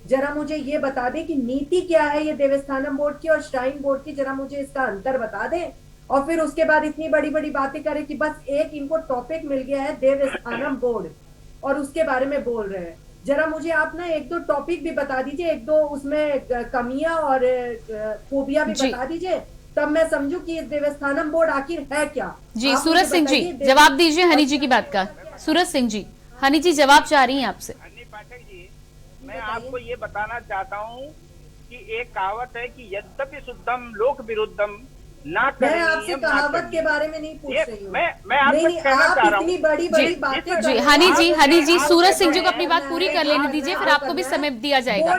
जरा मुझे ये बता दें कि नीति क्या है ये देवस्थानम बोर्ड की और श्राइन बोर्ड की, जरा मुझे इसका अंतर बता दें। और फिर उसके बाद इतनी बड़ी बड़ी बातें करें कि बस एक इनको टॉपिक मिल गया है देवस्थानम बोर्ड और उसके बारे में बोल रहे हैं। जरा मुझे आप ना 1-2 टॉपिक भी बता दीजिए, 1-2 उसमें कमियां और खूबियां भी बता दीजिए, तब मैं समझू कि देवस्थानम बोर्ड आखिर है क्या। जी सूरज सिंह जी जवाब दीजिए हनी जी की बात का। सूरज सिंह जी, हनी जी जवाब चाह रही हैं आपसे। पाठक जी, मैं आपको ये बताना चाहता हूँ कि एक कहावत है कि यद्यपि शुद्धम लोक विरुद्धम ना करें। मैं आपसे कहावत के बारे में नहीं पूछ रही हूँ। मैं आपसे कहना चाह रहा हूँ। इतनी बड़ी बड़ी बातें जी हनी जी सूरज सिंह जी को अपनी बात पूरी कर लेने दीजिए, फिर आपको भी समय दिया जाएगा।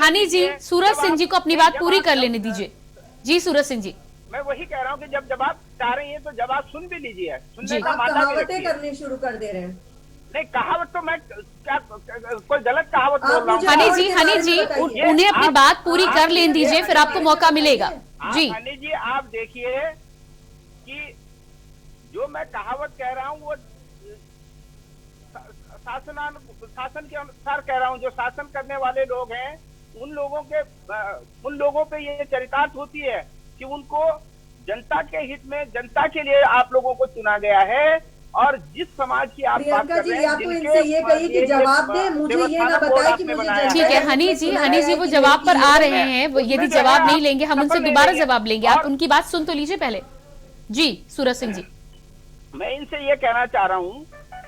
हनी जी सूरज सिंह जी को अपनी बात पूरी कर लेने दीजिए। जी सूरज सिंह जी, मैं वही कह रहा हूँ कि जब जवाब चाह रही है तो जवाब सुन भी लीजिए। सुनने का कहावतें करने शुरू कर दे रहे हैं। नहीं, कहावत तो मैं क्या कोई गलत कहावत बोल रहा हूँ। हनी जी उन्हें अपनी बात पूरी कर लेने दीजिए, फिर आपको मौका मिलेगा। जी हनी जी, आप देखिए कि जो मैं कहावत कह रहा हूँ वो शासन के अनुसार कह रहा हूँ। जो शासन करने वाले लोग हैं उन लोगों पे ये चरितार्थ होती है कि उनको जनता के हित में, जनता के लिए आप लोगों को चुना गया है। और जिस समाज की आप बात कर रहे हैं, या तो इनसे ये कहिए कि जवाब दे, मुझे ये ना बताए कि मुझे। ठीक है हनी जी वो जवाब पर आ रहे हैं। यदि जवाब नहीं लेंगे हम उनसे दोबारा जवाब लेंगे। आप उनकी बात सुन तो लीजिए पहले। जी सूरज सिंह जी, मैं इनसे ये कहना चाह रहा हूँ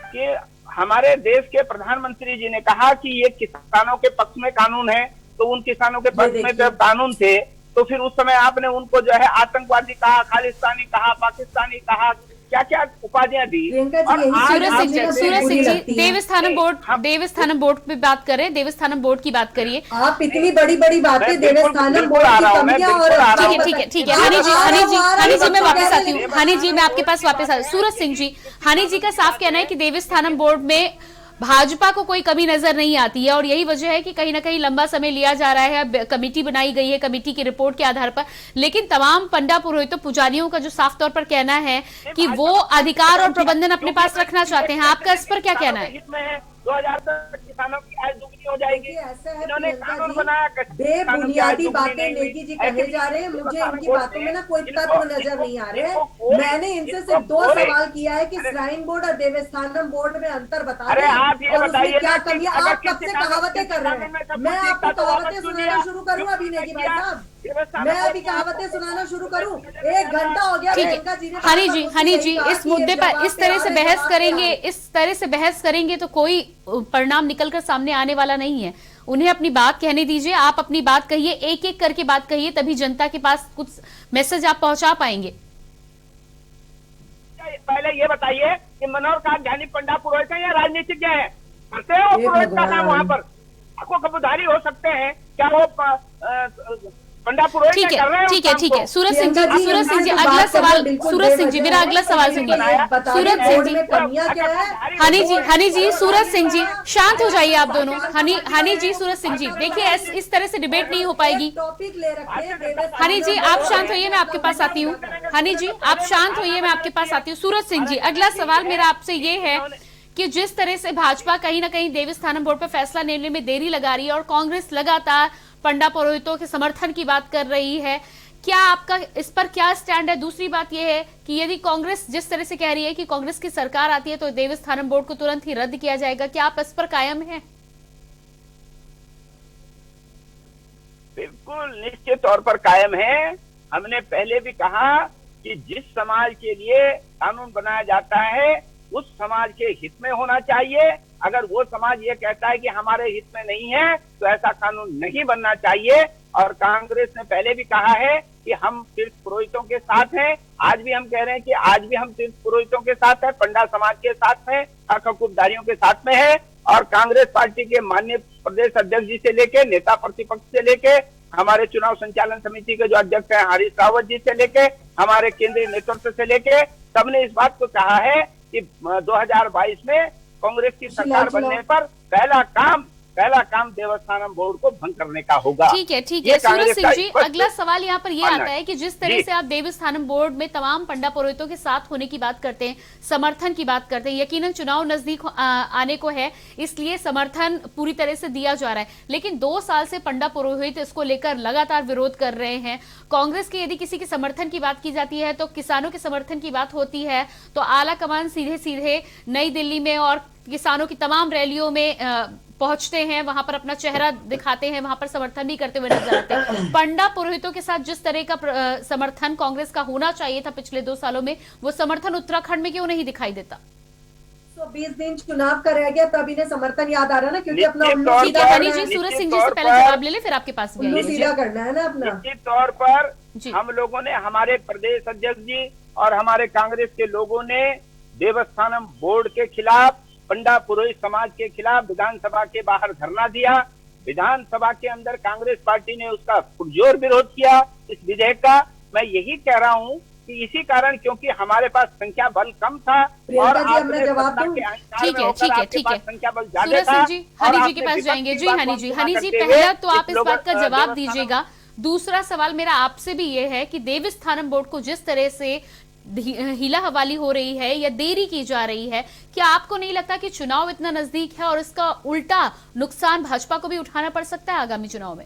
कि हमारे देश के प्रधानमंत्री जी ने कहा कि ये किसानों के पक्ष में कानून है, तो उन किसानों के पक्ष में जब कानून थे तो फिर उस समय आपने उनको जो है आतंकवादी कहा, खालिस्तानी कहा, पाकिस्तानी कहा, क्या क्या उपाधियां दी। सूरज सिंह जी देवस्थानम बोर्ड पे बात करें, देवस्थानम बोर्ड की बात करिए। आप इतनी बड़ी बड़ी बातें देवस्थानम बोर्ड की कमियां और ठीक है हनी जी मैं वापस आती हूँ। हनी जी मैं आपके पास वापस आ। सूरज सिंह जी, हनी जी का साफ कहना है कि देवस्थानम बोर्ड में भाजपा को कोई कमी नजर नहीं आती है और यही वजह है कि कहीं ना कहीं लंबा समय लिया जा रहा है। कमेटी बनाई गई है, कमेटी की रिपोर्ट के आधार पर, लेकिन तमाम पंडा पुरोहितों पुजारियों का जो साफ तौर पर कहना है कि वो अधिकार और प्रबंधन अपने पास रखना चाहते हैं। आपका इस पर क्या कहना है? 2000 तक किसानों की आय दुगनी हो जाएगी। इन्होंने कानून बनाया, बेबुनियादी बातें नेगी जी कहे जा रहे हैं। मुझे इनकी बातों में ना कोई तत्व नजर नहीं आ रहे हैं। मैंने इनसे सिर्फ 2 सवाल किया है कि श्राइन बोर्ड और देवस्थानम बोर्ड में अंतर बता दें और उसमें क्या कमी है। आप कब से कहावतें कर रहे हैं? मैं आपको कहावतें सुनाना शुरू करूँ अभी नेगी भाई साहब? मैं अभी कहावतें सुनाना शुरू करूं? 1 घंटा हो गया। हनी जी इस मुद्दे पर इस तरह से बहस करेंगे तो कोई परिणाम निकलकर सामने आने वाला नहीं है। उन्हें अपनी बात कहने दीजिए, आप अपनी बात कहिए, एक एक करके बात कहिए, तभी जनता के पास कुछ मैसेज आप पहुंचा पाएंगे। पहले ये बताइए कि मनोहर का ज्ञानी पंडा पुरोहित है या राजनीतिज्ञ है? करते हो पुरोहित का काम वहाँ पर? आपको कबूधारी हो सकते हैं क्या? वो पंडा पुरोहित ठीक है। सूरज सिंह जी अगला सवाल, सूरज सिंह जी मेरा अगला सवाल सुनिए। सूरज सिंह जी, हनी जी, सूरज सिंह जी शांत हो जाइए आप दोनों। हनी जी, सूरज सिंह जी, देखिए इस तरह से डिबेट नहीं हो पाएगी। हनी जी आप शांत होइए, मैं आपके पास आती हूँ। हनी जी आप शांत होइए, मैं आपके पास आती हूँ। सूरज सिंह जी अगला सवाल मेरा आपसे ये है कि जिस तरह से भाजपा कहीं ना कहीं देवस्थानम बोर्ड पर फैसला लेने में देरी लगा रही है और कांग्रेस लगातार पंडा पुरोहितों के समर्थन की बात कर रही है, क्या आपका इस पर क्या स्टैंड है? दूसरी बात यह है कि यदि कांग्रेस जिस तरह से कह रही है कि कांग्रेस की सरकार आती है तो देवस्थानम बोर्ड को तुरंत ही रद्द किया जाएगा, क्या आप इस पर कायम हैं? बिल्कुल निश्चित तौर पर कायम है। हमने पहले भी कहा कि जिस समाज के लिए कानून बनाया जाता है उस समाज के हित में होना चाहिए। अगर वो समाज ये कहता है कि हमारे हित में नहीं है तो ऐसा कानून नहीं बनना चाहिए। और कांग्रेस ने पहले भी कहा है कि हम तीर्थ पुरोहितों के साथ हैं। आज भी हम कह रहे हैं कि आज भी हम तीर्थ पुरोहितों के साथ हैं, पंडा समाज के साथ हैं, हकूकदारियों के साथ में है। और कांग्रेस पार्टी के माननीय प्रदेश अध्यक्ष जी से लेके नेता प्रतिपक्ष से लेके हमारे चुनाव संचालन समिति के जो अध्यक्ष हैं हरीश रावत जी से लेके हमारे केंद्रीय नेतृत्व से लेके सबने इस बात को कहा है कि 2022 में कांग्रेस की सरकार बनने पर पहला काम देवस्थानम बोर्ड को भंग करने का होगा। ठीक है। सूरज सिंह जी अगला सवाल यहाँ पर ये आता है कि जिस तरह से आप देवस्थानम बोर्ड में तमाम पंडा पुरोहितों के साथ होने की बात करते हैं, समर्थन की बात करते हैं, यकीनन चुनाव नजदीक आने को है इसलिए समर्थन पूरी तरह से दिया जा रहा है, लेकिन 2 साल से पंडा पुरोहित इसको लेकर लगातार विरोध कर रहे हैं। कांग्रेस के यदि किसी के समर्थन की बात की जाती है तो किसानों के समर्थन की बात होती है तो आला कमान सीधे नई दिल्ली में और किसानों की तमाम रैलियों में पहुंचते हैं, वहां पर अपना चेहरा दिखाते हैं, वहां पर समर्थन भी करते हुए नजर आते हैं। पंडा पुरोहितों के साथ जिस तरह का समर्थन कांग्रेस का होना चाहिए था पिछले 2 सालों में, वो समर्थन उत्तराखंड में क्यों नहीं दिखाई देता? 20 दिन चुनाव का रह गया तब इन्हें समर्थन याद आ रहा है ना, क्योंकि अपना हनी जी सूरज सिंह जी से पहले जवाब ले ले, फिर आपके पास भी सीधा करना है ना अपना। निश्चित तौर पर हम लोगों ने, हमारे प्रदेश अध्यक्ष जी और हमारे कांग्रेस के लोगों ने देवस्थानम बोर्ड के खिलाफ, पंडा पुरोहित समाज के खिलाफ विधानसभा के बाहर धरना दिया। विधानसभा के अंदर कांग्रेस पार्टी ने उसका पुरजोर विरोध किया इस विधेयक का। मैं यही कह रहा हूँ कि इसी कारण, क्योंकि हमारे पास संख्या बल कम था और संख्या बल ज्यादा था। हनी जी के पास जाएंगे। जी हनी जी पहला तो आप इस बात का जवाब दीजिएगा। दूसरा सवाल मेरा आपसे भी ये है कि देवस्थानम बोर्ड को जिस तरह से हीला हवाली हो रही है या देरी की जा रही है, क्या आपको नहीं लगता कि चुनाव इतना नजदीक है और इसका उल्टा नुकसान भाजपा को भी उठाना पड़ सकता है आगामी चुनाव में?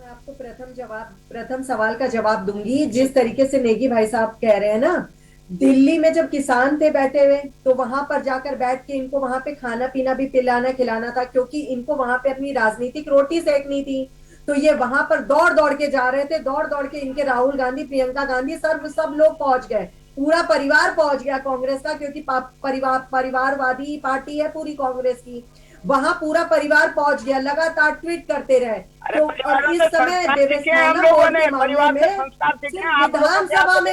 मैं आपको प्रथम सवाल का जवाब दूंगी। जिस तरीके से नेगी भाई साहब कह रहे हैं ना, दिल्ली में जब किसान थे बैठे हुए तो वहां पर जाकर बैठ के इनको वहां पे खाना पीना भी खिलाना था, क्योंकि इनको वहां पे अपनी राजनीतिक रोटी सेकनी थी। तो ये वहां पर दौड़ के जा रहे थे, दौड़ के इनके राहुल गांधी, प्रियंका गांधी, सब लोग पहुंच गए, पूरा परिवार पहुंच गया कांग्रेस का, क्योंकि परिवारवादी पार्टी है पूरी कांग्रेस की। वहां पूरा परिवार पहुंच गया, लगातार ट्वीट करते रहे। तो अब इस समय देवस्थानम बोर्ड के मामले में विधानसभा में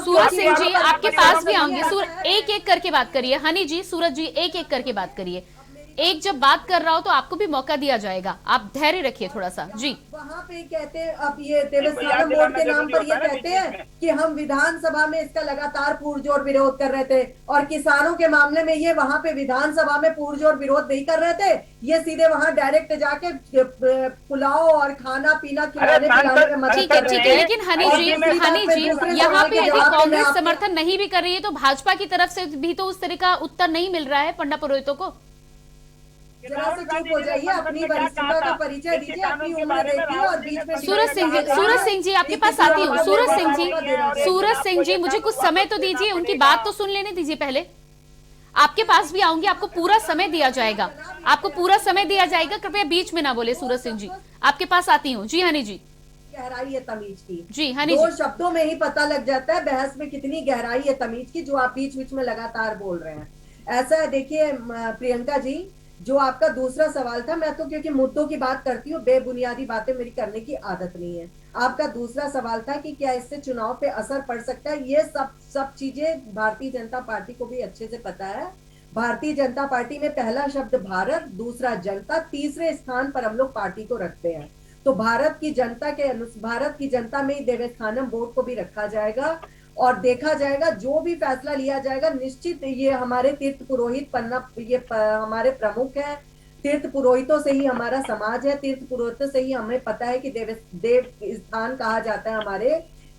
सूरज सिंह जी आपके पास भी आएंगे। एक एक करके बात करिए। हनी जी, सूरज जी एक एक करके बात करिए। एक जब बात कर रहा हो तो आपको भी मौका दिया जाएगा, आप धैर्य रखिए थोड़ा सा जी। वहाँ पे कहते हैं, अब ये देवस्थानम बोर्ड के नाम पर ये कहते हैं कि हम विधानसभा में इसका लगातार पुरजोर विरोध कर रहे थे, और किसानों के मामले में ये वहाँ पे विधानसभा में पुरजोर विरोध नहीं कर रहे थे, ये सीधे वहाँ डायरेक्ट जाके पुलाव और खाना पीना खिलाने पिलाने में ठीक है, लेकिन हनी जी यहाँ पे यदि कांग्रेस समर्थन नहीं भी कर रही है तो भाजपा की तरफ से भी तो उस तरह का उत्तर नहीं मिल रहा है पंडा पुरोहितों को। जरा सा चुप हो जाइए, अपनी वरिष्ठता का परिचय दीजिए, अपनी उम्र देखिए और बीच में सूरज सिंह जी आपके पास आती हूँ। सूरज सिंह जी मुझे कुछ समय तो दीजिए, उनकी बात तो सुन लेने दीजिए पहले। आपके पास भी आऊंगी, आपको पूरा समय दिया जाएगा, आपको पूरा समय दिया जाएगा, कृपया बीच में ना बोले। सूरज सिंह जी आपके पास आती हूँ। जी हनी जी। गहराई है तमीज की जी हनी जी, 2 जी। शब्दों में ही पता लग जाता है बहस में कितनी गहराई है तमीज की, जो आप बीच बीच में लगातार बोल रहे हैं। ऐसा है, देखिए प्रियंका जी, जो आपका दूसरा सवाल था, मैं तो क्योंकि मुद्दों की बात करती हूँ, बेबुनियादी बातें मेरी करने की आदत नहीं है। आपका दूसरा सवाल था कि क्या इससे चुनाव पे असर पड़ सकता है। ये सब चीजें भारतीय जनता पार्टी को भी अच्छे से पता है। भारतीय जनता पार्टी में पहला शब्द भारत, दूसरा जनता, तीसरे स्थान पर हम लोग पार्टी को रखते हैं। तो भारत की जनता में देवस्थानम बोर्ड को भी रखा जाएगा और देखा जाएगा, जो भी फैसला लिया जाएगा निश्चित ये हमारे तीर्थ पुरोहित हमारे प्रमुख है, तीर्थ पुरोहितों से ही हमारा समाज है, तीर्थ पुरोहितों से ही हमें पता है कि देव स्थान कहा जाता है, हमारे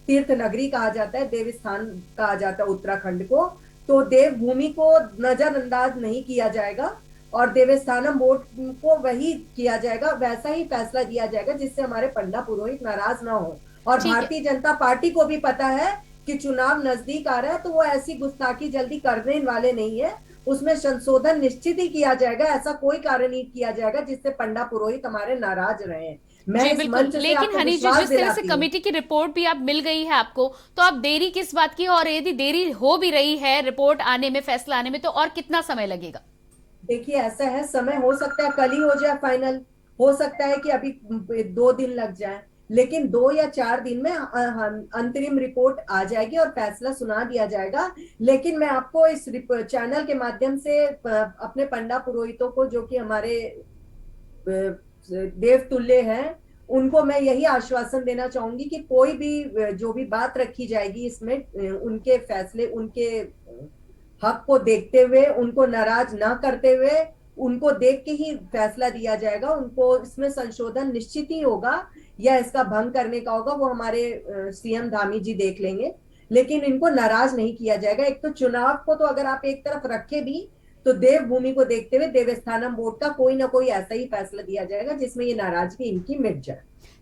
तीर्थ नगरी कहा जाता है, देव स्थान कहा जाता है उत्तराखंड को। तो देव भूमि को नजरअंदाज नहीं किया जाएगा और देवस्थानम बोर्ड को वही किया जाएगा, वैसा ही फैसला दिया जाएगा जिससे हमारे पंडा पुरोहित नाराज ना हो। और भारतीय जनता पार्टी को भी पता है कि चुनाव नजदीक आ रहा है, तो वो ऐसी गुस्ताखी जल्दी करने वाले नहीं है, उसमें संशोधन निश्चित ही किया जाएगा। ऐसा कोई कारण नहीं किया जाएगा जिससे पंडा पुरोहित हमारे नाराज रहे। मैं बिल्कुल, लेकिन हनी जी जिस तरह से कमेटी की रिपोर्ट भी आप मिल गई है आपको, तो आप देरी किस बात की, और यदि देरी हो भी रही है रिपोर्ट आने में, फैसला आने में, तो और कितना समय लगेगा? देखिए ऐसा है, समय हो सकता है कल ही हो जाए फाइनल, हो सकता है कि अभी 2 दिन लग जाए, लेकिन 2 या 4 दिन में अंतरिम रिपोर्ट आ जाएगी और फैसला सुना दिया जाएगा। लेकिन मैं आपको इस चैनल के माध्यम से अपने पंडा पुरोहितों को, जो कि हमारे देव तुल्य हैं, उनको मैं यही आश्वासन देना चाहूंगी कि कोई भी जो भी बात रखी जाएगी इसमें, उनके फैसले, उनके हक को देखते हुए, उनको नाराज ना करते हुए, उनको देख के ही फैसला दिया जाएगा। उनको इसमें संशोधन निश्चित ही होगा या इसका भंग करने का होगा, वो हमारे सीएम धामी जी देख लेंगे, लेकिन इनको नाराज नहीं किया जाएगा। एक तो चुनाव को तो अगर आप एक तरफ रखे भी, तो देव भूमि को देखते हुए देवस्थानम बोर्ड का कोई ना कोई ऐसा ही फैसला दिया जाएगा जिसमें ये नाराजगी इनकी मिट जाए।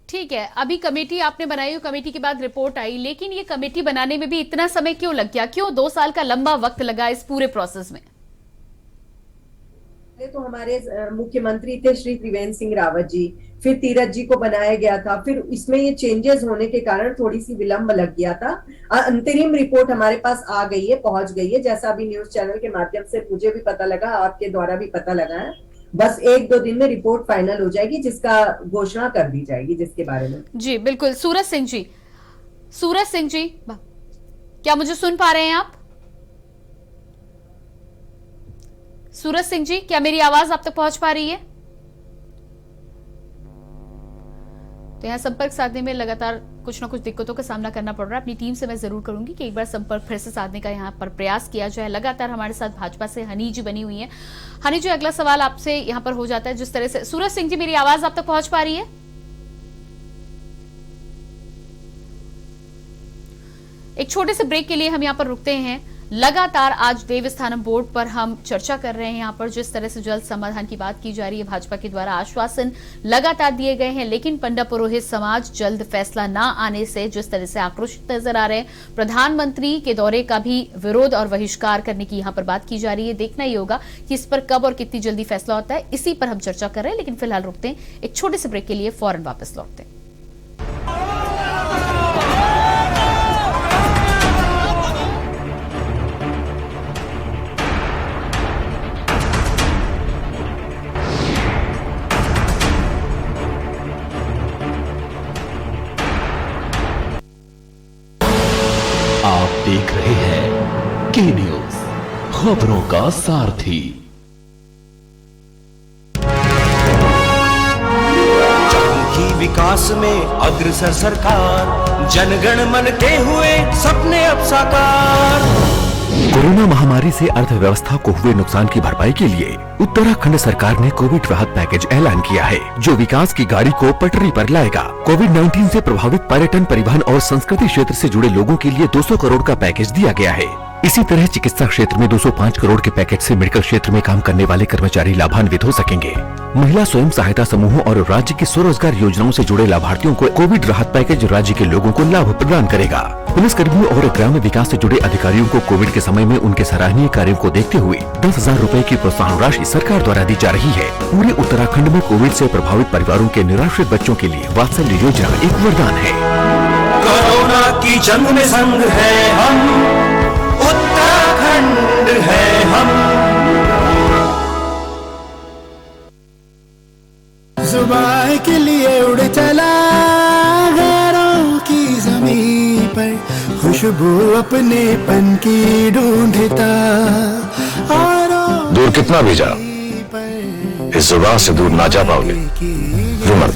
ठीक है, अभी कमेटी आपने बनाई, कमेटी के बाद रिपोर्ट आई, लेकिन ये कमेटी बनाने में भी इतना समय क्यों लग गया? क्यों 2 साल का लंबा वक्त लगा इस पूरे प्रोसेस में? तो हमारे मुख्यमंत्री थे श्री त्रिवेंद्र सिंह रावत जी, फिर तीरथ जी को बनाया गया था, फिर इसमें ये चेंजेस होने के कारण थोड़ी सी विलंब लग गया था। अंतरिम रिपोर्ट हमारे पास आ गई है, पहुंच गई है, जैसा अभी न्यूज चैनल के माध्यम से मुझे भी पता लगा, आपके द्वारा भी पता लगा है। बस 1-2 दिन में रिपोर्ट फाइनल हो जाएगी, जिसका घोषणा कर दी जाएगी, जिसके बारे में। जी बिल्कुल। सूरज सिंह जी क्या मुझे सुन पा रहे हैं आप? सूरज सिंह जी, क्या मेरी आवाज आप तक पहुंच पा रही है? तो यहाँ संपर्क साधने में लगातार कुछ ना कुछ दिक्कतों का सामना करना पड़ रहा है। अपनी टीम से मैं जरूर करूंगी कि एक बार संपर्क फिर से साधने का यहाँ पर प्रयास किया जाए। लगातार हमारे साथ भाजपा से हनी जी बनी हुई है। हनी जी, अगला सवाल आपसे यहाँ पर हो जाता है, जिस तरह से सूरज सिंह जी मेरी आवाज आप तक पहुंच पा रही है? एक छोटे से ब्रेक के लिए हम यहाँ पर रुकते हैं। लगातार आज देवस्थानम बोर्ड पर हम चर्चा कर रहे हैं। यहाँ पर जिस तरह से जल्द समाधान की बात की जा रही है, भाजपा के द्वारा आश्वासन लगातार दिए गए हैं, लेकिन पंडा पुरोहित समाज जल्द फैसला ना आने से जिस तरह से आक्रोशित नजर आ रहे हैं। प्रधानमंत्री के दौरे का भी विरोध और बहिष्कार करने की यहाँ पर बात की जा रही है। देखना ही होगा कि इस पर कब और कितनी जल्दी फैसला होता है, इसी पर हम चर्चा कर रहे हैं। लेकिन फिलहाल रुकते हैं, एक छोटे से ब्रेक के लिए फौरन वापस लौटते हैं। आप देख रहे हैं के न्यूज, खबरों का सारथी। विकास में अग्रसर सरकार, जनगण मन के हुए सपने अब साकार। कोरोना महामारी से अर्थव्यवस्था को हुए नुकसान की भरपाई के लिए उत्तराखंड सरकार ने कोविड राहत पैकेज ऐलान किया है, जो विकास की गाड़ी को पटरी पर लाएगा। कोविड-19 से प्रभावित पर्यटन, परिवहन और संस्कृति क्षेत्र से जुड़े लोगों के लिए 200 करोड़ का पैकेज दिया गया है। इसी तरह चिकित्सा क्षेत्र में 205 करोड़ के पैकेज से मेडिकल क्षेत्र में काम करने वाले कर्मचारी लाभान्वित हो सकेंगे। महिला स्वयं सहायता समूहों और राज्य की स्वरोजगार योजनाओं से जुड़े लाभार्थियों को कोविड राहत पैकेज राज्य के लोगों को लाभ प्रदान करेगा। पुलिस कर्मियों और ग्राम्य विकास से जुड़े अधिकारियों को कोविड के समय में उनके सराहनीय कार्यों को देखते हुए 10,000 रूपए की प्रोत्साहन राशि सरकार द्वारा दी जा रही है। पूरे उत्तराखंड में कोविड से प्रभावित परिवारों के निराश्रित बच्चों के लिए वात्सल्य योजना एक वरदान है। कोरोना की जंग में संग है हम, उत्तराखंड है हम। जुबान के लिए उड़ चला गैरों की जमीन पर, खुशबू अपने पन की ढूंढता। दूर कितना भी जाओ, इस जुबान से दूर ना जा पाओगे। रुमल,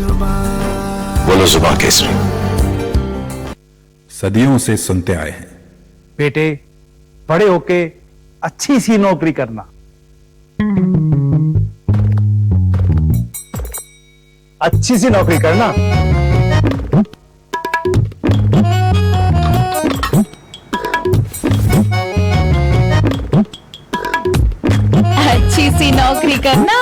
बोलो जुबान केसरी। सदियों से सुनते आए हैं, बेटे बड़े होके अच्छी सी नौकरी करना, अच्छी सी नौकरी करना। अच्छी सी नौकरी करना।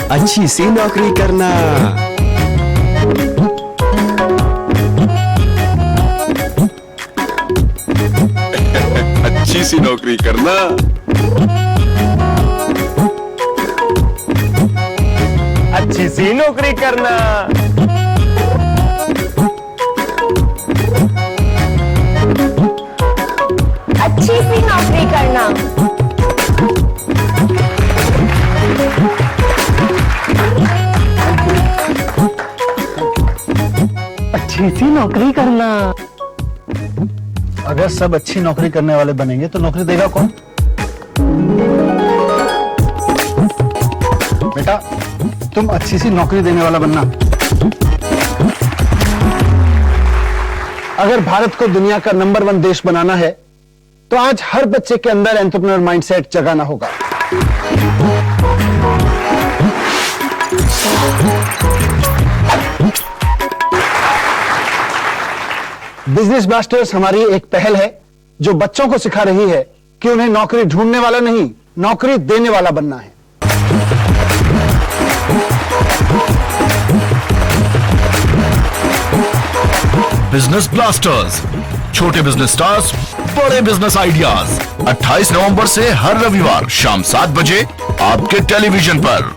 अच्छी सी नौकरी करना। अच्छी सी नौकरी करना। अच्छी सी नौकरी करना। अच्छी सी नौकरी करना। अच्छी सी नौकरी करना। अगर सब अच्छी नौकरी करने वाले बनेंगे तो नौकरी देगा कौन? बेटा तुम अच्छी सी नौकरी देने वाला बनना। अगर भारत को दुनिया का नंबर 1 देश बनाना है तो आज हर बच्चे के अंदर एंटरप्रेन्योर माइंडसेट जगाना होगा। बिजनेस ब्लास्टर्स हमारी एक पहल है जो बच्चों को सिखा रही है कि उन्हें नौकरी ढूंढने वाला नहीं, नौकरी देने वाला बनना है। बिजनेस ब्लास्टर्स, छोटे बिजनेस स्टार्स, बड़े बिजनेस आइडियाज। 28 नवंबर से हर रविवार शाम 7 बजे आपके टेलीविजन पर।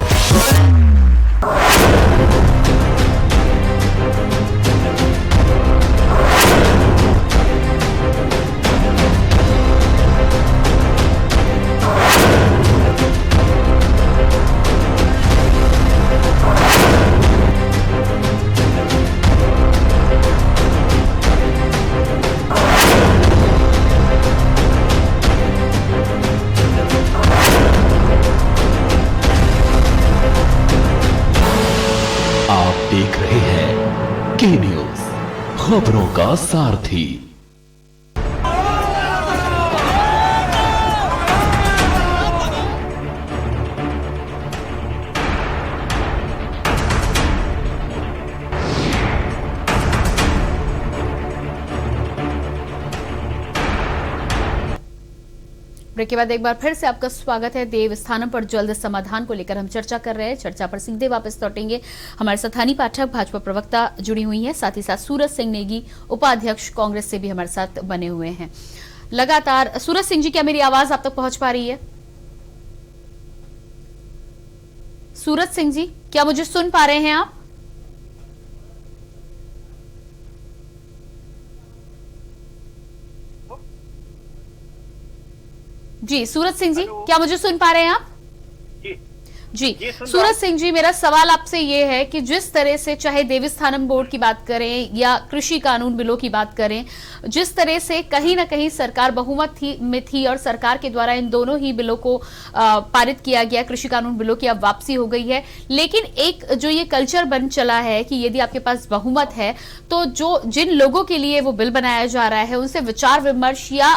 देख रहे हैं के न्यूज, खबरों का सारथी। ब्रेक के बाद एक बार फिर से आपका स्वागत है। देवस्थानम पर जल्द समाधान को लेकर हम चर्चा कर रहे हैं। चर्चा पर सीधे वापस लौटेंगे। हमारे साथ हनी पाठक भाजपा प्रवक्ता जुड़ी हुई हैं, साथ ही साथ सूरज सिंह नेगी उपाध्यक्ष कांग्रेस से भी हमारे साथ बने हुए हैं लगातार। सूरज सिंह जी, क्या मेरी आवाज आप तक पहुंच पा रही है? सूरज सिंह जी, क्या मुझे सुन पा रहे हैं आप? जी सूरज सिंह जी, क्या मुझे सुन पा रहे हैं आप? जी सूरज सिंह जी, मेरा सवाल आपसे ये है कि जिस तरह से चाहे देवस्थानम बोर्ड की बात करें या कृषि कानून बिलों की बात करें, जिस तरह से कहीं ना कहीं सरकार बहुमत में थी और सरकार के द्वारा इन दोनों ही बिलों को पारित किया गया, कृषि कानून बिलों की अब वापसी हो गई है, लेकिन एक जो ये कल्चर बन चला है कि यदि आपके पास बहुमत है तो जो जिन लोगों के लिए वो बिल बनाया जा रहा है उनसे विचार विमर्श या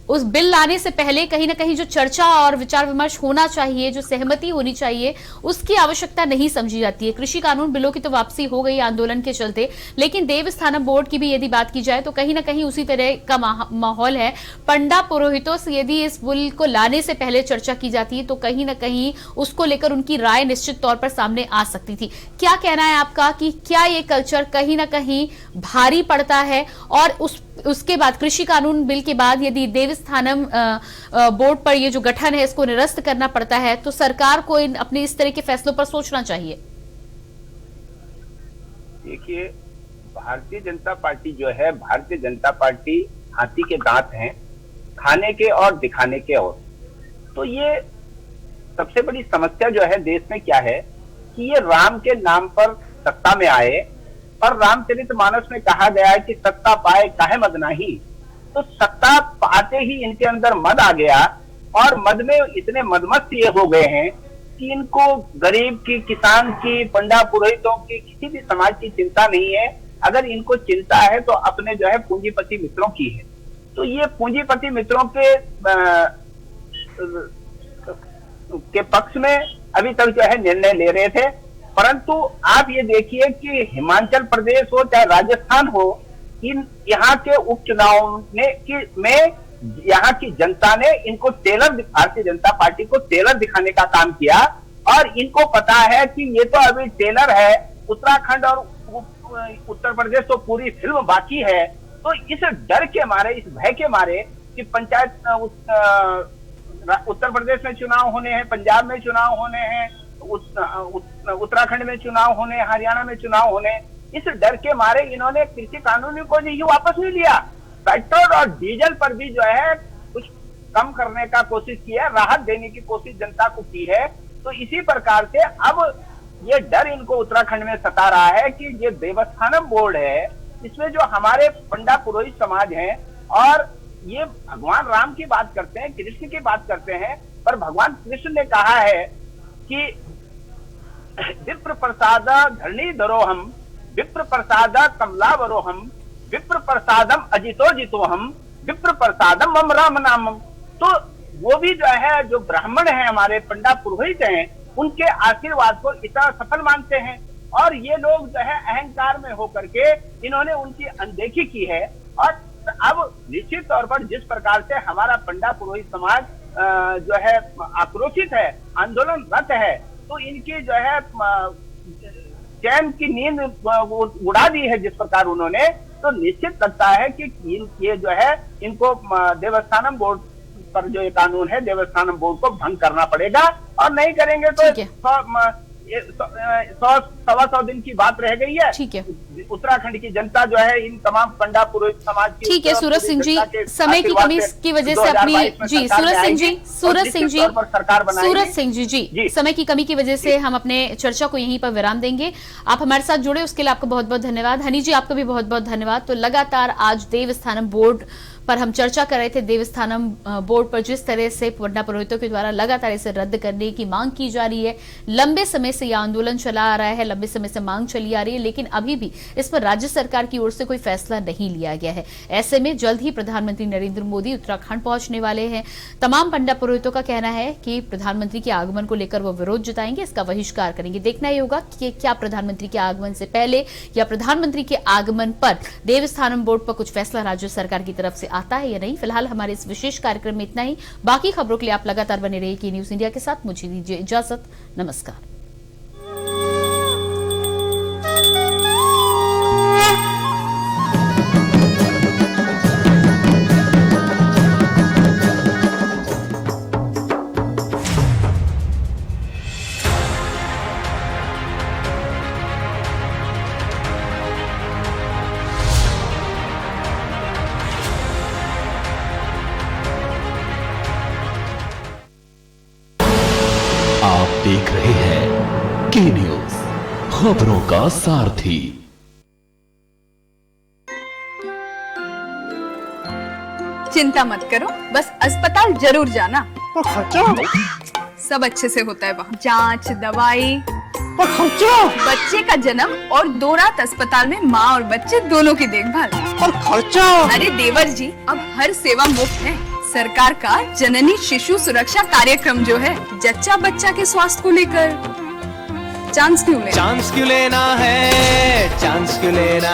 उस बिल लाने से पहले कहीं ना कहीं जो चर्चा और विचार विमर्श होना चाहिए, जो सहमति होनी चाहिए, उसकी आवश्यकता नहीं समझी जाती है। कृषि कानून बिलों की तो वापसी हो गई आंदोलन के चलते, लेकिन देवस्थानम बोर्ड की भी यदि बात की जाए तो कहीं ना कहीं उसी तरह का माहौल है। पंडा पुरोहितों से यदि इस बिल को लाने से पहले चर्चा की जाती है तो कहीं ना कहीं उसको लेकर उनकी राय निश्चित तौर पर सामने आ सकती थी। क्या कहना है आपका कि क्या ये कल्चर कहीं ना कहीं भारी पड़ता है और उसके बाद कृषि कानून बिल के बाद यदि देवस्थानम बोर्ड पर ये जो गठन है इसको निरस्त करना पड़ता है तो सरकार को अपने इस तरह के फैसलों पर सोचना चाहिए? देखिए, भारतीय जनता पार्टी जो है, भारतीय जनता पार्टी हाथी के दांत हैं, खाने के और दिखाने के और। तो ये सबसे बड़ी समस्या जो है देश में क्या है कि ये राम के नाम पर सत्ता में आए और रामचरितमानस में कहा गया है कि सत्ता पाए काहे मद नाही। तो सत्ता पाते ही इनके अंदर मद आ गया और मद में इतने मदमस्त ये हो गए हैं कि इनको गरीब की, किसान की, पंडा पुरोहितों की, किसी भी समाज की चिंता नहीं है। अगर इनको चिंता है तो अपने जो है पूंजीपति मित्रों की है। तो ये पूंजीपति मित्रों के पक्ष में अभी तक जो है निर्णय ले रहे थे, परंतु आप ये देखिए कि हिमाचल प्रदेश हो चाहे राजस्थान हो, यहाँ के उपचुनाव में यहाँ की जनता ने इनको टेलर, भारतीय जनता पार्टी को टेलर दिखाने का काम किया और इनको पता है कि ये तो अभी टेलर है, उत्तराखंड और उत्तर प्रदेश तो पूरी फिल्म बाकी है। तो इस डर के मारे, इस भय के मारे कि पंचायत उत्तर प्रदेश में चुनाव होने हैं, पंजाब में चुनाव होने हैं, उत्तराखंड में चुनाव होने, हरियाणा में चुनाव होने, इस डर के मारे इन्होंने कृषि कानून को जो वापस नहीं लिया। पेट्रोल और डीजल पर भी जो है कुछ कम करने का कोशिश किया, राहत देने की कोशिश जनता को की है। तो इसी प्रकार से अब ये डर इनको उत्तराखंड में सता रहा है कि ये देवस्थानम बोर्ड है, इसमें जो हमारे पंडा पुरोहित समाज हैं और ये भगवान राम की बात करते हैं, कृष्ण की बात करते हैं, पर भगवान कृष्ण ने कहा है कि विप्र प्रसाद धरणी धरोहम, विप्र प्रसाद कमलावरोहम, विप्र प्रसादम अजितो जितोहम, विप्र प्रसादम मम राम नामम। तो वो भी जो है, जो ब्राह्मण हैं, हमारे पंडा पुरोहित हैं, उनके आशीर्वाद को इतना सफल मानते हैं और ये लोग जो है अहंकार में होकर के इन्होंने उनकी अनदेखी की है। और अब निश्चित तौर पर जिस प्रकार से हमारा पंडा पुरोहित समाज जो है आक्रोशित है, आंदोलनरत है, तो इनकी जो है चैन की नींद उड़ा दी है जिस प्रकार उन्होंने, तो निश्चित लगता है कि ये जो है इनको देवस्थानम बोर्ड पर जो ये कानून है, देवस्थानम बोर्ड को भंग करना पड़ेगा और नहीं करेंगे तो 100 दिन की बात रह गई है। ठीक है, उत्तराखंड की जनता जो है इन तमाम पंडा पुरोहित समाज की। ठीक है सूरज सिंह जी, समय की कमी की वजह से अपनी जी सूरज सिंह जी समय की कमी की वजह से हम अपने चर्चा को यहीं पर विराम देंगे। आप हमारे साथ जुड़े उसके लिए आपका बहुत बहुत धन्यवाद। हनी जी, आपका भी बहुत बहुत धन्यवाद। तो लगातार आज देवस्थानम बोर्ड पर हम चर्चा कर रहे थे। देवस्थानम बोर्ड पर जिस तरह से पंडा पुरोहितों के द्वारा लगातार इसे रद्द करने की मांग की जा रही है, लंबे समय से यह आंदोलन चला आ रहा है, लंबे समय से मांग चली आ रही है, लेकिन अभी भी इस पर राज्य सरकार की ओर से कोई फैसला नहीं लिया गया है। ऐसे में जल्द ही प्रधानमंत्री नरेंद्र मोदी उत्तराखंड पहुंचने वाले हैं। तमाम पंडा पुरोहितों का कहना है कि प्रधानमंत्री के आगमन को लेकर वो विरोध जताएंगे, इसका बहिष्कार करेंगे। देखना ही होगा कि क्या प्रधानमंत्री के आगमन से पहले या प्रधानमंत्री के आगमन पर देवस्थानम बोर्ड पर कुछ फैसला राज्य सरकार की तरफ से आता है या नहीं। फिलहाल हमारे इस विशेष कार्यक्रम में इतना ही। बाकी खबरों के लिए आप लगातार बने रहिए की न्यूज इंडिया के साथ। मुझे दीजिए इजाजत, नमस्कार। खबरों का सारथी। चिंता मत करो, बस अस्पताल जरूर जाना। पर खर्चा? सब अच्छे से होता है वहाँ, जांच, दवाई। पर खर्चा? बच्चे का जन्म और 2 रात अस्पताल में माँ और बच्चे दोनों की देखभाल। पर खर्चा? अरे देवर जी, अब हर सेवा मुफ्त है। सरकार का जननी शिशु सुरक्षा कार्यक्रम जो है, जच्चा बच्चा के स्वास्थ्य को लेकर चांस क्यों लेना? चांस क्यों लेना है, चांस क्यों लेना?